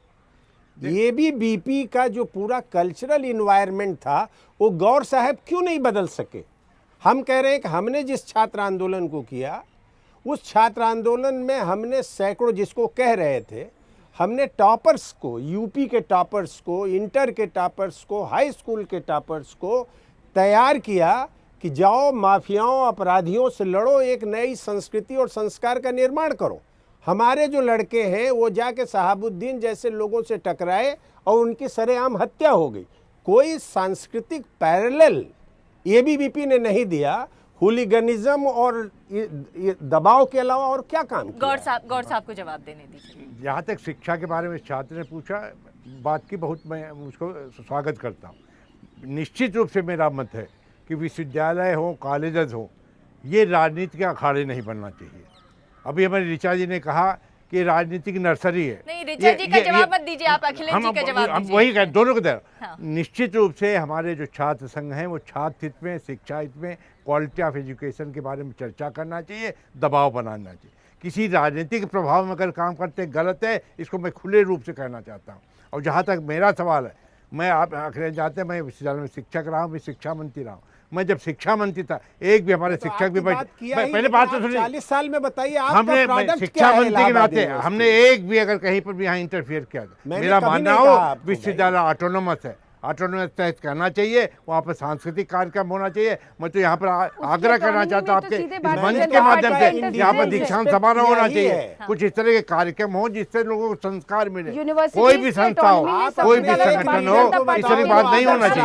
एबीवीपी का जो पूरा कल्चरल इन्वायरमेंट था वो गौर साहब क्यों नहीं बदल सके। हम कह रहे हैं कि हमने जिस छात्र आंदोलन को किया उस छात्र आंदोलन में हमने सैकड़ों, जिसको कह रहे थे, हमने टॉपर्स को, यूपी के टॉपर्स को, इंटर के टॉपर्स को, हाई स्कूल के टॉपर्स को तैयार किया कि जाओ माफियाओं अपराधियों से लड़ो, एक नई संस्कृति और संस्कार का निर्माण करो। हमारे जो लड़के हैं वो जाके शहाबुद्दीन जैसे लोगों से टकराए और उनकी सरेआम हत्या हो गई। कोई सांस्कृतिक पैरेलल एबीवीपी ने नहीं दिया। हुलिगनिज्म और ये दबाव के अलावा और क्या काम किया? गौर साहब को जवाब देने दीजिए। जहाँ तक शिक्षा के बारे में छात्र ने पूछा, बात की बहुत मैं उसको स्वागत करता हूँ। निश्चित रूप से मेरा मत है कि विश्वविद्यालय हो, कॉलेजेस हो, ये राजनीति के अखाड़े नहीं बनना चाहिए। अभी हमारे ऋचा जी ने कहा कि राजनीतिक नर्सरी है। नहीं, ऋचा जी का जवाब मत दीजिए, आप अखिलेश जी का जवाब हम दीजिए। वही कहें, दोनों को दे। हाँ। निश्चित रूप से हमारे जो छात्र संघ हैं वो छात्र हित में, शिक्षा हित में, क्वालिटी ऑफ एजुकेशन के बारे में चर्चा करना चाहिए, दबाव बनाना चाहिए। किसी राजनीतिक प्रभाव में अगर काम करते गलत है, इसको मैं खुले रूप से कहना चाहता हूँ। और जहाँ तक मेरा सवाल है, मैं आप अखिलेश जानते हैं मैं विश्वविद्यालय में शिक्षक रहा हूँ, मैं शिक्षा मंत्री रहा हूँ। मैं जब शिक्षा मंत्री था, एक भी हमारे शिक्षक भी पहले बात तो सुनिए, 40 साल में बताइए हमने शिक्षा मंत्री के नाते हमने एक भी अगर कहीं पर भी यहाँ इंटरफियर किया, मेरा मानना हो विश्वविद्यालय ऑटोनोमस है, ऑटोनोमस तहत करना चाहिए, वहाँ पर सांस्कृतिक कार्यक्रम होना चाहिए। मैं तो यहाँ पर आग्रह करना चाहता हूँ आपके इस मंच के माध्यम से, यहाँ पर दीक्षांत समारोह होना चाहिए, कुछ इस तरह के कार्यक्रम हो जिससे लोगों को संस्कार मिले। कोई भी संस्था हो, कोई भी संगठन हो, इस तरह की बात नहीं होना चाहिए।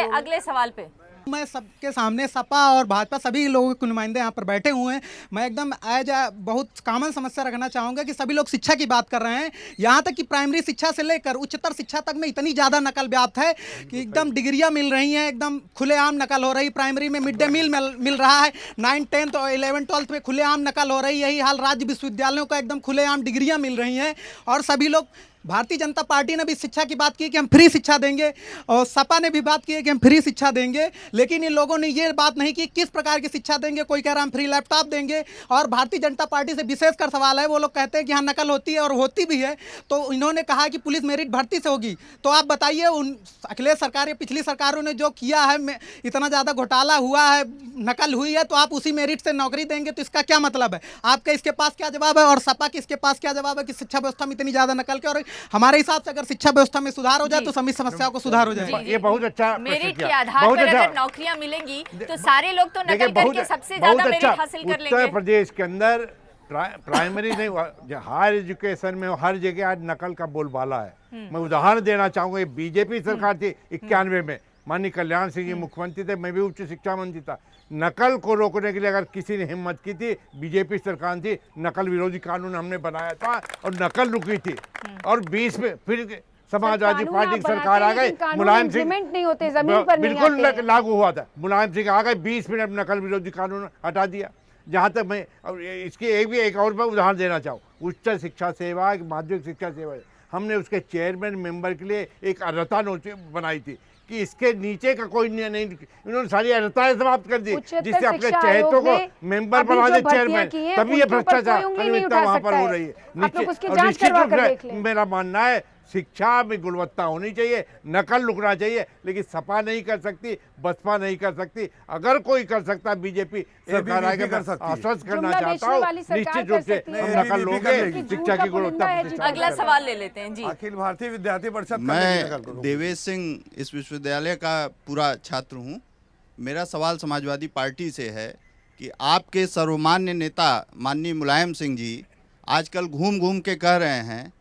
अगले सवाल पे मैं सबके सामने सपा और भाजपा सभी लोगों के नुमाइंदे यहाँ पर बैठे हुए हैं। मैं एकदम एज बहुत कॉमन समस्या रखना चाहूँगा कि सभी लोग शिक्षा की बात कर रहे हैं। यहाँ तक कि प्राइमरी शिक्षा से लेकर उच्चतर शिक्षा तक में इतनी ज़्यादा नकल व्याप्त है कि एकदम डिग्रियाँ मिल रही हैं, एकदम खुलेआम नकल हो रही। प्राइमरी में मिड डे मील मिल रहा है, 9, 10 और 11, 12 में खुलेआम नकल हो रही। यही हाल राज्य विश्वविद्यालयों का, एकदम खुलेआम डिग्रियाँ मिल रही हैं। और सभी लोग, भारतीय जनता पार्टी ने भी शिक्षा की बात की कि हम फ्री शिक्षा देंगे और सपा ने भी बात की है कि हम फ्री शिक्षा देंगे, लेकिन इन लोगों ने ये बात नहीं की किस प्रकार की शिक्षा देंगे। कोई कह रहा हम फ्री लैपटॉप देंगे। और भारतीय जनता पार्टी से विशेषकर सवाल है, वो लोग कहते हैं कि हाँ नकल होती है और होती भी है। तो इन्होंने कहा कि पुलिस मेरिट भर्ती से होगी। तो आप बताइए, उन अखिलेश सरकार या पिछली सरकारों ने जो किया है, इतना ज़्यादा घोटाला हुआ है, नकल हुई है, तो आप उसी मेरिट से नौकरी देंगे, तो इसका क्या मतलब है? आपका इसके पास क्या जवाब है और सपा के इसके पास क्या जवाब है कि शिक्षा व्यवस्था में इतनी ज़्यादा नकल के? और हमारे हिसाब से अगर शिक्षा व्यवस्था में सुधार हो जाए तो सभी समस्याओं को सुधार हो जाए। ये बहुत अच्छा, मेरिट के आधार पर अगर नौकरियां मिलेंगी तो सारे लोग तो नकल करके सबसे ज्यादा मेरिट हासिल कर लेंगे। उत्तर प्रदेश के अंदर प्राइमरी नहीं, हायर एजुकेशन में हर जगह आज नकल का बोलबाला है। मैं उदाहरण देना चाहूंगा, बीजेपी सरकार थी 91 में, माननीय कल्याण सिंह जी मुख्यमंत्री थे, मैं भी उच्च शिक्षा मंत्री था। नकल को रोकने के लिए अगर किसी ने हिम्मत की थी, बीजेपी सरकार थी, नकल विरोधी कानून हमने बनाया था और नकल रुकी थी। और 20 में फिर समाजवादी पार्टी की सरकार आ गई, मुलायम सिंह नहीं होते, जमीन पर बिल्कुल लागू हुआ था, मुलायम सिंह आ गए, 20 मिनट नकल विरोधी कानून हटा दिया। जहाँ तक मैं इसकी एक और मैं उदाहरण देना चाहूँ, उच्च शिक्षा सेवा, माध्यमिक शिक्षा सेवा, हमने उसके चेयरमैन मेंबर के लिए एक अर्हता नोटिस बनाई थी कि इसके नीचे का कोई नहीं, इन्होंने सारी अर्हताएं समाप्त कर दी, जिससे अपने चहेतों को मेंबर बना दे चेयरमैन, तभी ये भ्रष्टाचार वहाँ पर हो रही है। निश्चित रूप से मेरा मानना है शिक्षा में गुणवत्ता होनी चाहिए, नकल रुकना चाहिए, लेकिन सपा नहीं कर सकती, बसपा नहीं कर सकती। अगर कोई कर सकता, बीजेपी सरकार आएगी, आश्वस्त करना चाहता हूँ, निश्चित रूप से नकल लोगे, शिक्षा की गुणवत्ता। अगला सवाल ले लेते हैं जी। अखिल भारतीय विद्यार्थी परिषद, मैं देवेश सिंह इस विश्वविद्यालय का पूरा छात्र हूँ। मेरा सवाल समाजवादी पार्टी से है कि आपके सर्वमान्य नेता माननीय मुलायम सिंह जी आजकल घूम घूम के कह रहे हैं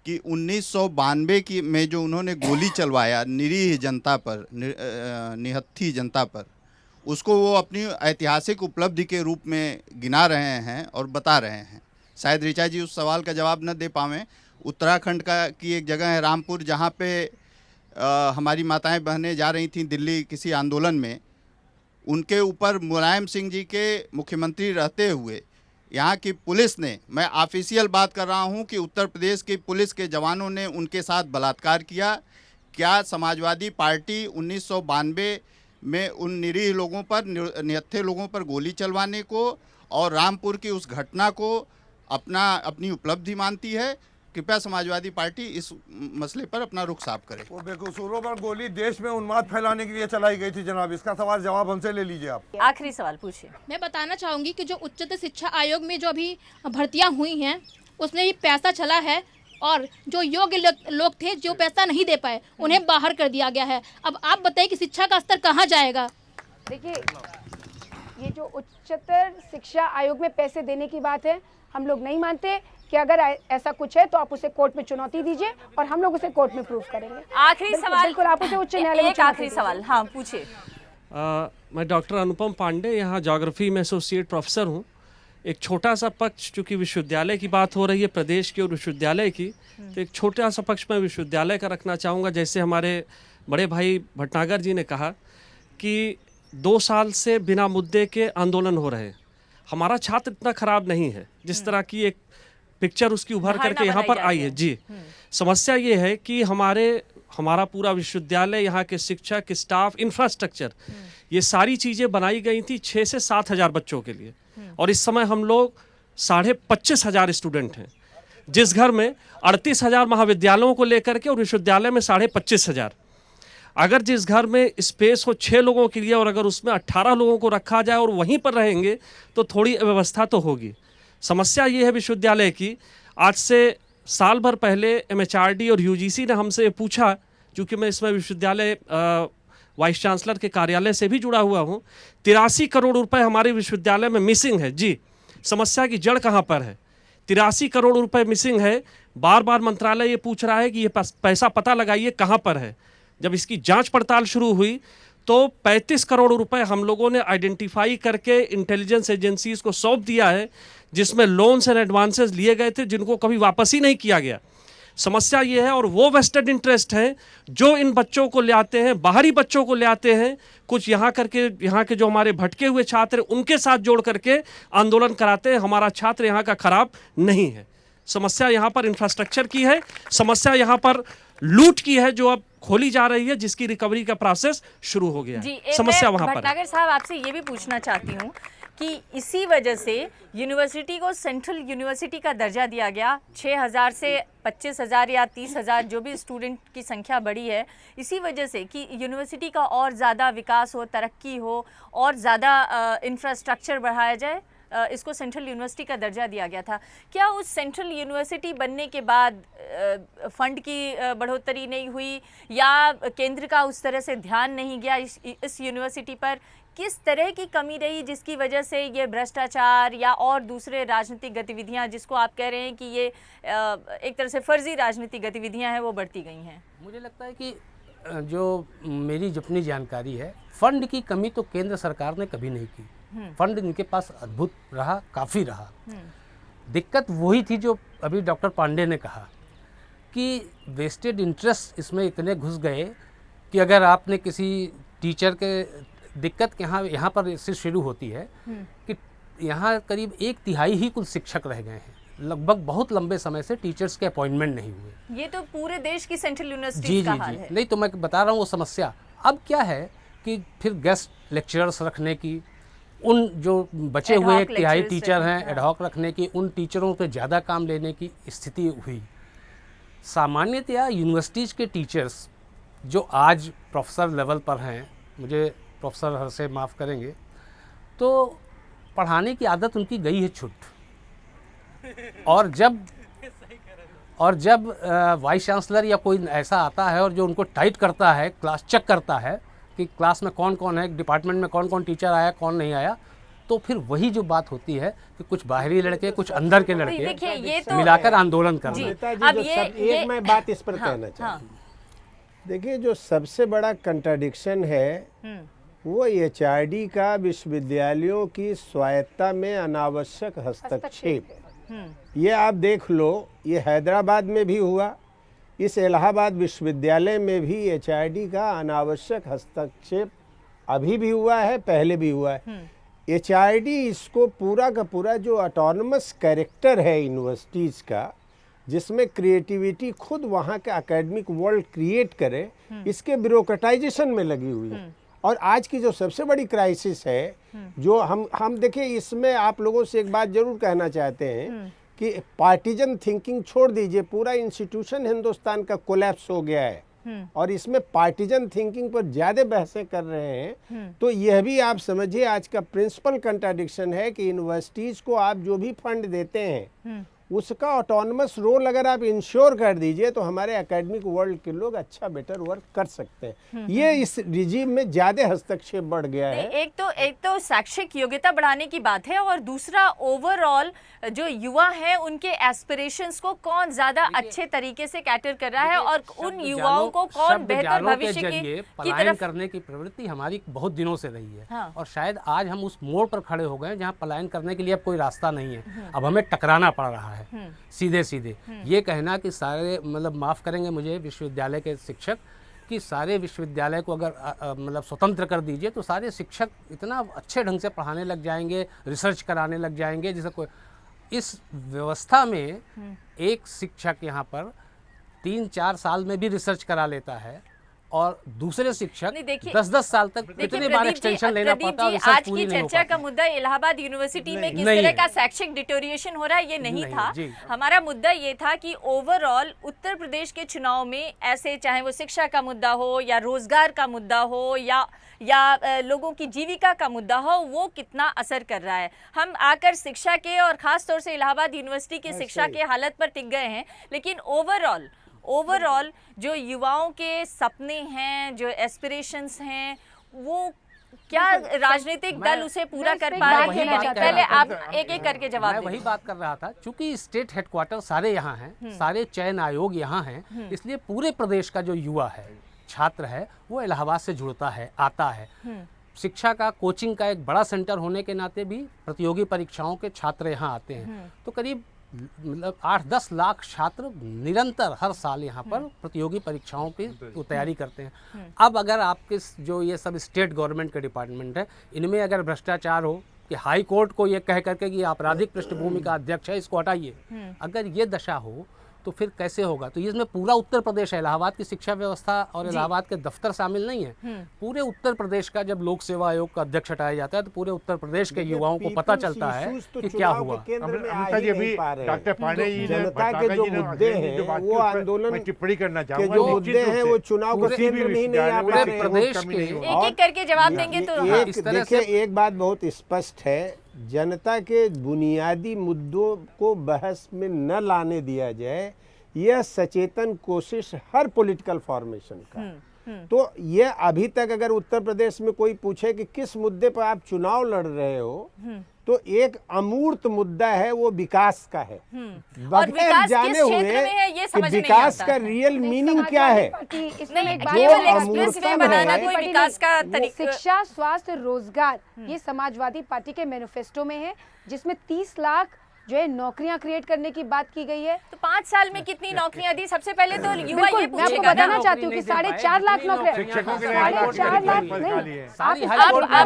कि 1992 में जो उन्होंने गोली चलवाया निरीह जनता पर, निहत्थी जनता पर, उसको वो अपनी ऐतिहासिक उपलब्धि के रूप में गिना रहे हैं और बता रहे हैं। शायद ऋचा जी उस सवाल का जवाब न दे पावें। उत्तराखंड की एक जगह है रामपुर, जहाँ पे हमारी माताएं बहनें जा रही थीं दिल्ली किसी आंदोलन में। उनके ऊपर मुलायम सिंह जी के मुख्यमंत्री रहते हुए यहाँ की पुलिस ने, मैं ऑफिशियल बात कर रहा हूँ कि उत्तर प्रदेश की पुलिस के जवानों ने उनके साथ बलात्कार किया। क्या समाजवादी पार्टी 1992 में उन निरीह लोगों पर, निहत्थे लोगों पर गोली चलवाने को और रामपुर की उस घटना को अपनी उपलब्धि मानती है? कृपया समाजवादी पार्टी इस मसले पर अपना रुख साफ करे। वो बेकसूरों पर गोली देश में उन्माद फैलाने के लिए चलाई गई थी जनाब, इसका सवाल जवाब हमसे ले लीजिए आप। आखिरी सवाल पूछिए। मैं बताना चाहूँगी कि जो उच्चतर शिक्षा आयोग में जो अभी भर्तियाँ हुई हैं उसमें भी पैसा चला है और जो योग्य लोग थे जो पैसा नहीं दे पाए उन्हें बाहर कर दिया गया है। अब आप बताइए कि शिक्षा का स्तर कहाँ जाएगा? देखिए, ये जो उच्चतर शिक्षा आयोग में पैसे देने की बात है, हम लोग नहीं मानते कि अगर ऐसा कुछ है तो आप उसे कोर्ट में चुनौती दीजिए और हम लोग उसे कोर्ट में प्रूव करेंगे। आखिरी सवाल, बिल्कुल आप उसे उच्च न्यायालय में एक आखिरी सवाल, हाँ पूछिए। मैं डॉक्टर अनुपम पांडे, यहाँ ज्योग्राफी में एसोसिएट प्रोफेसर हूँ। एक छोटा सा पक्ष, चूँकि विश्वविद्यालय की बात हो रही है, प्रदेश की और विश्वविद्यालय की, तो एक छोटा सा पक्ष मैं विश्वविद्यालय का रखना चाहूँगा। जैसे हमारे बड़े भाई भटनागर जी ने कहा कि 2 साल से बिना मुद्दे के आंदोलन हो रहे हैं। हमारा छात्र इतना खराब नहीं है जिस तरह की एक पिक्चर उसकी उभर करके यहाँ पर आई है। जी, समस्या ये है कि हमारा पूरा विश्वविद्यालय, यहाँ के शिक्षक, स्टाफ, इंफ्रास्ट्रक्चर, ये सारी चीज़ें बनाई गई थी 6 से 7 हज़ार बच्चों के लिए, और इस समय हम लोग 25,500 स्टूडेंट हैं। जिस घर में 38,000 महाविद्यालयों को लेकर के और विश्वविद्यालय में 25,500, अगर जिस घर में स्पेस हो 6 लोगों के लिए और अगर उसमें 18 लोगों को रखा जाए और वहीं पर रहेंगे तो थोड़ी व्यवस्था तो होगी। समस्या ये है विश्वविद्यालय की, आज से साल भर पहले MHRD और UGC ने हमसे पूछा, क्योंकि मैं इसमें विश्वविद्यालय वाइस चांसलर के कार्यालय से भी जुड़ा हुआ हूँ, 83 करोड़ रुपए हमारे विश्वविद्यालय में मिसिंग है। जी, समस्या की जड़ कहाँ पर है? 83 करोड़ रुपए मिसिंग है। बार बार मंत्रालय ये पूछ रहा है कि ये पैसा पता लगाइए कहाँ पर है। जब इसकी जांच पड़ताल शुरू हुई तो 35 करोड़ रुपए हम लोगों ने आइडेंटिफाई करके इंटेलिजेंस एजेंसीज को सौंप दिया है, जिसमें लोन्स एंड एडवांसेस लिए गए थे जिनको कभी वापस ही नहीं किया गया। समस्या ये है, और वो वेस्टेड इंटरेस्ट हैं जो इन बच्चों को ले आते हैं, बाहरी बच्चों को ले आते हैं, कुछ यहाँ के जो हमारे भटके हुए छात्र उनके साथ जोड़ करके आंदोलन कराते हैं। हमारा छात्र यहाँ का खराब नहीं है। समस्या यहाँ पर इंफ्रास्ट्रक्चर की है, समस्या यहाँ पर लूट की है जो अब खोली जा रही है, जिसकी रिकवरी का प्रोसेस शुरू हो गया है। समस्या वहाँ पर है। भटनागर साहब, आपसे ये भी पूछना चाहती हूँ कि इसी वजह से यूनिवर्सिटी को सेंट्रल यूनिवर्सिटी का दर्जा दिया गया। 6,000 से 25,000 या 30,000 जो भी स्टूडेंट की संख्या बढ़ी है, इसी वजह से कि यूनिवर्सिटी का और ज़्यादा विकास हो, तरक्की हो और ज़्यादा इंफ्रास्ट्रक्चर बढ़ाया जाए, इसको सेंट्रल यूनिवर्सिटी का दर्जा दिया गया था। क्या उस सेंट्रल यूनिवर्सिटी बनने के बाद फंड की बढ़ोतरी नहीं हुई या केंद्र का उस तरह से ध्यान नहीं गया इस यूनिवर्सिटी पर? किस तरह की कमी रही जिसकी वजह से ये भ्रष्टाचार या और दूसरे राजनीतिक गतिविधियां, जिसको आप कह रहे हैं कि ये एक तरह से फर्जी राजनीतिक गतिविधियां हैं, वो बढ़ती गई हैं? मुझे लगता है कि जो मेरी अपनी जानकारी है, फंड की कमी तो केंद्र सरकार ने कभी नहीं की। फंड इनके पास अद्भुत रहा, काफ़ी रहा। दिक्कत वही थी जो अभी डॉक्टर पांडे ने कहा कि वेस्टेड इंटरेस्ट इसमें इतने घुस गए कि अगर आपने किसी टीचर के दिक्कत यहाँ पर इससे शुरू होती है कि यहाँ करीब 1/3 ही कुल शिक्षक रह गए हैं। लगभग बहुत लंबे समय से टीचर्स के अपॉइंटमेंट नहीं हुए। ये तो पूरे देश की सेंट्रल यूनिवर्सिटी का हाल है। नहीं तो मैं बता रहा हूँ वो समस्या। अब क्या है कि फिर गेस्ट लेक्चरर्स रखने की, उन जो बचे हुए 1/3 टीचर हैं एडहॉक रखने की, उन टीचरों पे ज़्यादा काम लेने की स्थिति हुई। सामान्यतया यूनिवर्सिटीज़ के टीचर्स जो आज प्रोफेसर लेवल पर हैं, मुझे प्रोफेसर हर से माफ़ करेंगे, तो पढ़ाने की आदत उनकी गई है छुट। और जब वाइस चांसलर या कोई ऐसा आता है और जो उनको टाइट करता है, क्लास चेक करता है कि क्लास में कौन कौन है, डिपार्टमेंट में कौन कौन टीचर आया, कौन नहीं आया, तो फिर वही जो बात होती है कि कुछ बाहरी लड़के, कुछ अंदर के लड़के तो मिलाकर आंदोलन करना। अब ये मैं बात इस पर कहना चाहता हूँ। देखिए, जो सबसे बड़ा कंट्राडिक्शन है वो HRD का विश्वविद्यालयों की स्वायत्ता में अनावश्यक हस्तक्षेप है। ये आप देख लो, ये हैदराबाद में भी हुआ, इस इलाहाबाद विश्वविद्यालय में भी एचआरडी का अनावश्यक हस्तक्षेप अभी भी हुआ है, पहले भी हुआ है। एचआरडी इसको पूरा का पूरा जो ऑटोनमस कैरेक्टर है यूनिवर्सिटीज़ का, जिसमें क्रिएटिविटी खुद वहाँ के एकेडमिक वर्ल्ड क्रिएट करे, इसके ब्यूरोक्रेटाइजेशन में लगी हुई है। और आज की जो सबसे बड़ी क्राइसिस है, जो हम देखिए, इसमें आप लोगों से एक बात जरूर कहना चाहते हैं कि पार्टीजन थिंकिंग छोड़ दीजिए, पूरा इंस्टीट्यूशन हिंदुस्तान का कोलैप्स हो गया है और इसमें पार्टीजन थिंकिंग पर ज़्यादा बहसें कर रहे हैं। तो यह भी आप समझिए आज का प्रिंसिपल कंट्राडिक्शन है कि यूनिवर्सिटीज़ को आप जो भी फंड देते हैं उसका ऑटोनमस रोल अगर आप इंश्योर कर दीजिए तो हमारे एकेडमिक वर्ल्ड के लोग अच्छा बेटर वर्क कर सकते हैं। ये इस रिजीम में ज्यादा हस्तक्षेप बढ़ गया है। एक तो शैक्षिक योग्यता बढ़ाने की बात है और दूसरा ओवरऑल जो युवा हैं उनके एस्पिरेशंस को कौन ज्यादा अच्छे तरीके से कैटर कर रहा है और उन युवाओं को कौन बेहतर भविष्य की पलायन करने की प्रवृत्ति हमारी बहुत दिनों से रही है। हाँ। और शायद आज हम उस मोड़ पर खड़े हो गए जहाँ पलायन करने के लिए अब कोई रास्ता नहीं है, अब हमें टकराना पड़ रहा है सीधे सीधे। ये कहना कि सारे मतलब माफ़ करेंगे मुझे विश्वविद्यालय के शिक्षक कि सारे विश्वविद्यालय को अगर मतलब स्वतंत्र कर दीजिए तो सारे शिक्षक इतना अच्छे ढंग से पढ़ाने लग जाएंगे, रिसर्च कराने लग जाएंगे, जैसे कोई इस व्यवस्था में एक शिक्षक यहाँ पर 3-4 साल में भी रिसर्च करा लेता है और दूसरे शिक्षक 10-10 साल तक कितने बार एक्सटेंशन लेना पड़ता है। आज की चर्चा का मुद्दा इलाहाबाद यूनिवर्सिटी में किस तरह का शैक्षिक डिटोरिएशन हो रहा है ये नहीं था। हमारा मुद्दा ये था कि ओवरऑल उत्तर प्रदेश के चुनाव में ऐसे चाहे वो शिक्षा का मुद्दा हो या रोजगार का मुद्दा हो या लोगों की जीविका का मुद्दा हो, वो कितना असर कर रहा है। हम आकर शिक्षा के और खास तौर से इलाहाबाद यूनिवर्सिटी की शिक्षा के हालत पर टिक गए हैं, लेकिन ओवरऑल जो युवाओं के सपने हैं, जो एस्पिरेशंस हैं, वो क्या राजनीतिक दल उसे पूरा कर पा रहे हैं? पहले आप एक करके जवाब दें। मैं वही बात कर रहा था, चूंकि स्टेट हेडक्वार्टर सारे यहाँ हैं, सारे चयन आयोग यहाँ हैं, इसलिए पूरे प्रदेश का जो युवा है, छात्र है, वो इलाहाबाद से जुड़ता है, आता है। शिक्षा का, कोचिंग का एक बड़ा सेंटर होने के नाते भी प्रतियोगी परीक्षाओं के छात्र यहाँ आते हैं। तो करीब मतलब 8-10 लाख छात्र निरंतर हर साल यहाँ पर प्रतियोगी परीक्षाओं की तैयारी करते हैं। अब अगर आपके जो ये सब स्टेट गवर्नमेंट के डिपार्टमेंट है, इनमें अगर भ्रष्टाचार हो कि हाई कोर्ट को ये कह करके कि आपराधिक पृष्ठभूमि का अध्यक्ष है, इसको हटाइए, अगर ये दशा हो तो फिर कैसे होगा? तो इसमें पूरा उत्तर प्रदेश है, इलाहाबाद की शिक्षा व्यवस्था और इलाहाबाद के दफ्तर शामिल नहीं है। पूरे उत्तर प्रदेश का जब लोक सेवा आयोग का अध्यक्ष हटाया जाता है तो पूरे उत्तर प्रदेश के युवाओं को पता चलता है कि क्या हुआ। डॉक्टर पांडे जी, जनता के जो मुद्दे हैं, वो आंदोलन टिप्पणी करना के जो मुद्दे हैं, वो चुनाव के केंद्र में ही नहीं आ पा रहे। प्रदेश के एक करके जवाब देंगे तो देखिए, एक बात बहुत स्पष्ट है, जनता के बुनियादी मुद्दों को बहस में न लाने दिया जाए, यह सचेतन कोशिश हर पॉलिटिकल फॉर्मेशन का। तो ये अभी तक अगर उत्तर प्रदेश में कोई पूछे कि किस मुद्दे पर आप चुनाव लड़ रहे हो, तो एक अमूर्त मुद्दा है, वो विकास का है। बगैर जाने हुए कि विकास का रियल मीनिंग क्या है। शिक्षा, स्वास्थ्य, रोजगार, ये समाजवादी पार्टी के मैनिफेस्टो में है, जिसमें 30 लाख जो है नौकरियां क्रिएट करने की बात की गई है। तो 5 साल में कितनी नौकरियां दी? सबसे पहले तो युवा ये मैं आपको बताना चाहती हूँ कि 4.5 लाख नौकरियां, 4.5 लाख नहीं, आप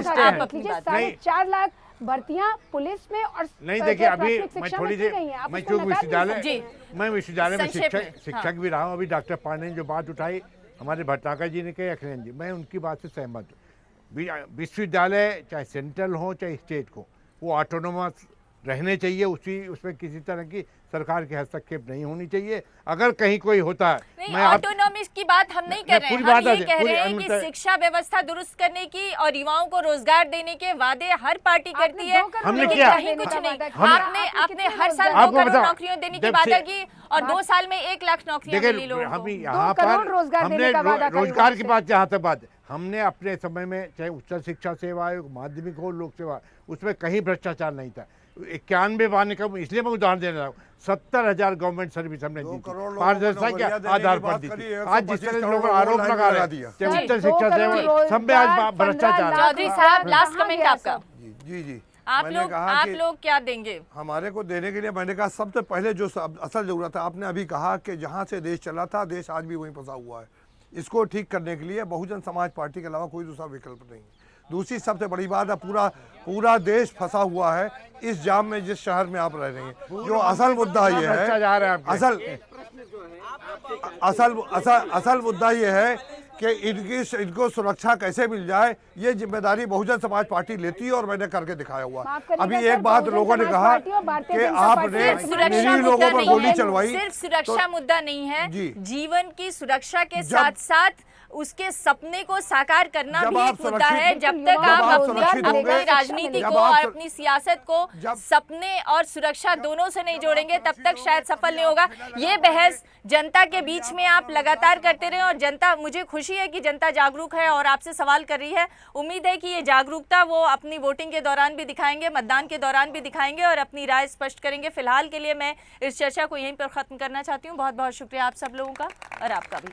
4.5 लाख भर्तियां पुलिस में और नहीं। देखिए, अभी मैं विश्वविद्यालय में शिक्षक भी रहा हूँ। अभी डॉक्टर पांडे ने जो बात उठाई, हमारे भट्टाकर जी ने कही, अखिलेश जी, मैं उनकी बात से सहमत हूँ। विश्वविद्यालय चाहे सेंट्रल हो चाहे स्टेट को, वो ऑटोनोमस रहने चाहिए, उसमें किसी तरह की सरकार के हस्तक्षेप नहीं होनी चाहिए। अगर कहीं कोई होता है, मैं ऑटोनॉमी की बात हम नहीं कर रहे हैं, हम ये कह रहे हैं कि शिक्षा व्यवस्था दुरुस्त करने की और युवाओं को रोजगार देने के वादे हर पार्टी करती है, हमने लेकिन किया कहीं कुछ नहीं। आपने हर साल 2 करोड़ नौकरियां देने की वादा की और 2 साल में 1 लाख नौकरियां मिली लोगों को। हम यहाँ पर हमने रोजगार की बात, जहाँ तक बात, हमने अपने समय में चाहे उच्च शिक्षा सेवा आयोग, माध्यमिक हो, लोक सेवा, उसमें कहीं भ्रष्टाचार नहीं था। 91 बार का, इसलिए मैं उदाहरण दे रहा हूँ, 70,000 गवर्नमेंट सर्विस हमने दी, पारदर्शिता के आधार पर दी थी। आज जिस तरह लोग आरोप लगा रहे हैं, चाहे उच्च शिक्षा सेवा, सब में आज भ्रष्टाचार। चौधरी साहब, लास्ट कमेंट आपका। जी, आप मैंने लोग कहा आप कि लोग क्या देंगे? हमारे को देने के लिए मैंने कहा सबसे पहले जो असल जरूरत है, आपने अभी कहा कि जहाँ से देश चला था देश आज भी वहीं फंसा हुआ है, इसको ठीक करने के लिए बहुजन समाज पार्टी के अलावा कोई दूसरा विकल्प नहीं। दूसरी सबसे बड़ी बात है, पूरा देश फंसा हुआ है इस जाम में जिस शहर में आप रह रहे हैं। जो असल मुद्दा ये है, असल मुद्दा ये है कि इनको सुरक्षा कैसे मिल जाए, ये जिम्मेदारी बहुजन समाज पार्टी लेती है और मैंने करके दिखाया हुआ। अभी एक बात लोगों ने कहा कि आपने निरीह लोगों पर गोली चलवाई। सिर्फ सुरक्षा मुद्दा नहीं है, जीवन की सुरक्षा के साथ साथ उसके सपने को साकार करना भी एक मुद्दा है। जब तक आप अपनी राजनीति को और अपनी सियासत को सपने और सुरक्षा दोनों से नहीं जोड़ेंगे तब तक शायद सफल नहीं होगा। ये बहस जनता के बीच में आप लगातार करते रहे और जनता, मुझे खुशी है कि जनता जागरूक है और आपसे सवाल कर रही है। उम्मीद है कि ये जागरूकता वो अपनी वोटिंग के दौरान भी दिखाएंगे, मतदान के दौरान भी दिखाएंगे और अपनी राय स्पष्ट करेंगे। फिलहाल के लिए मैं इस चर्चा को यहीं पर खत्म करना चाहती हूँ। बहुत बहुत शुक्रिया आप सब लोगों का और आपका भी।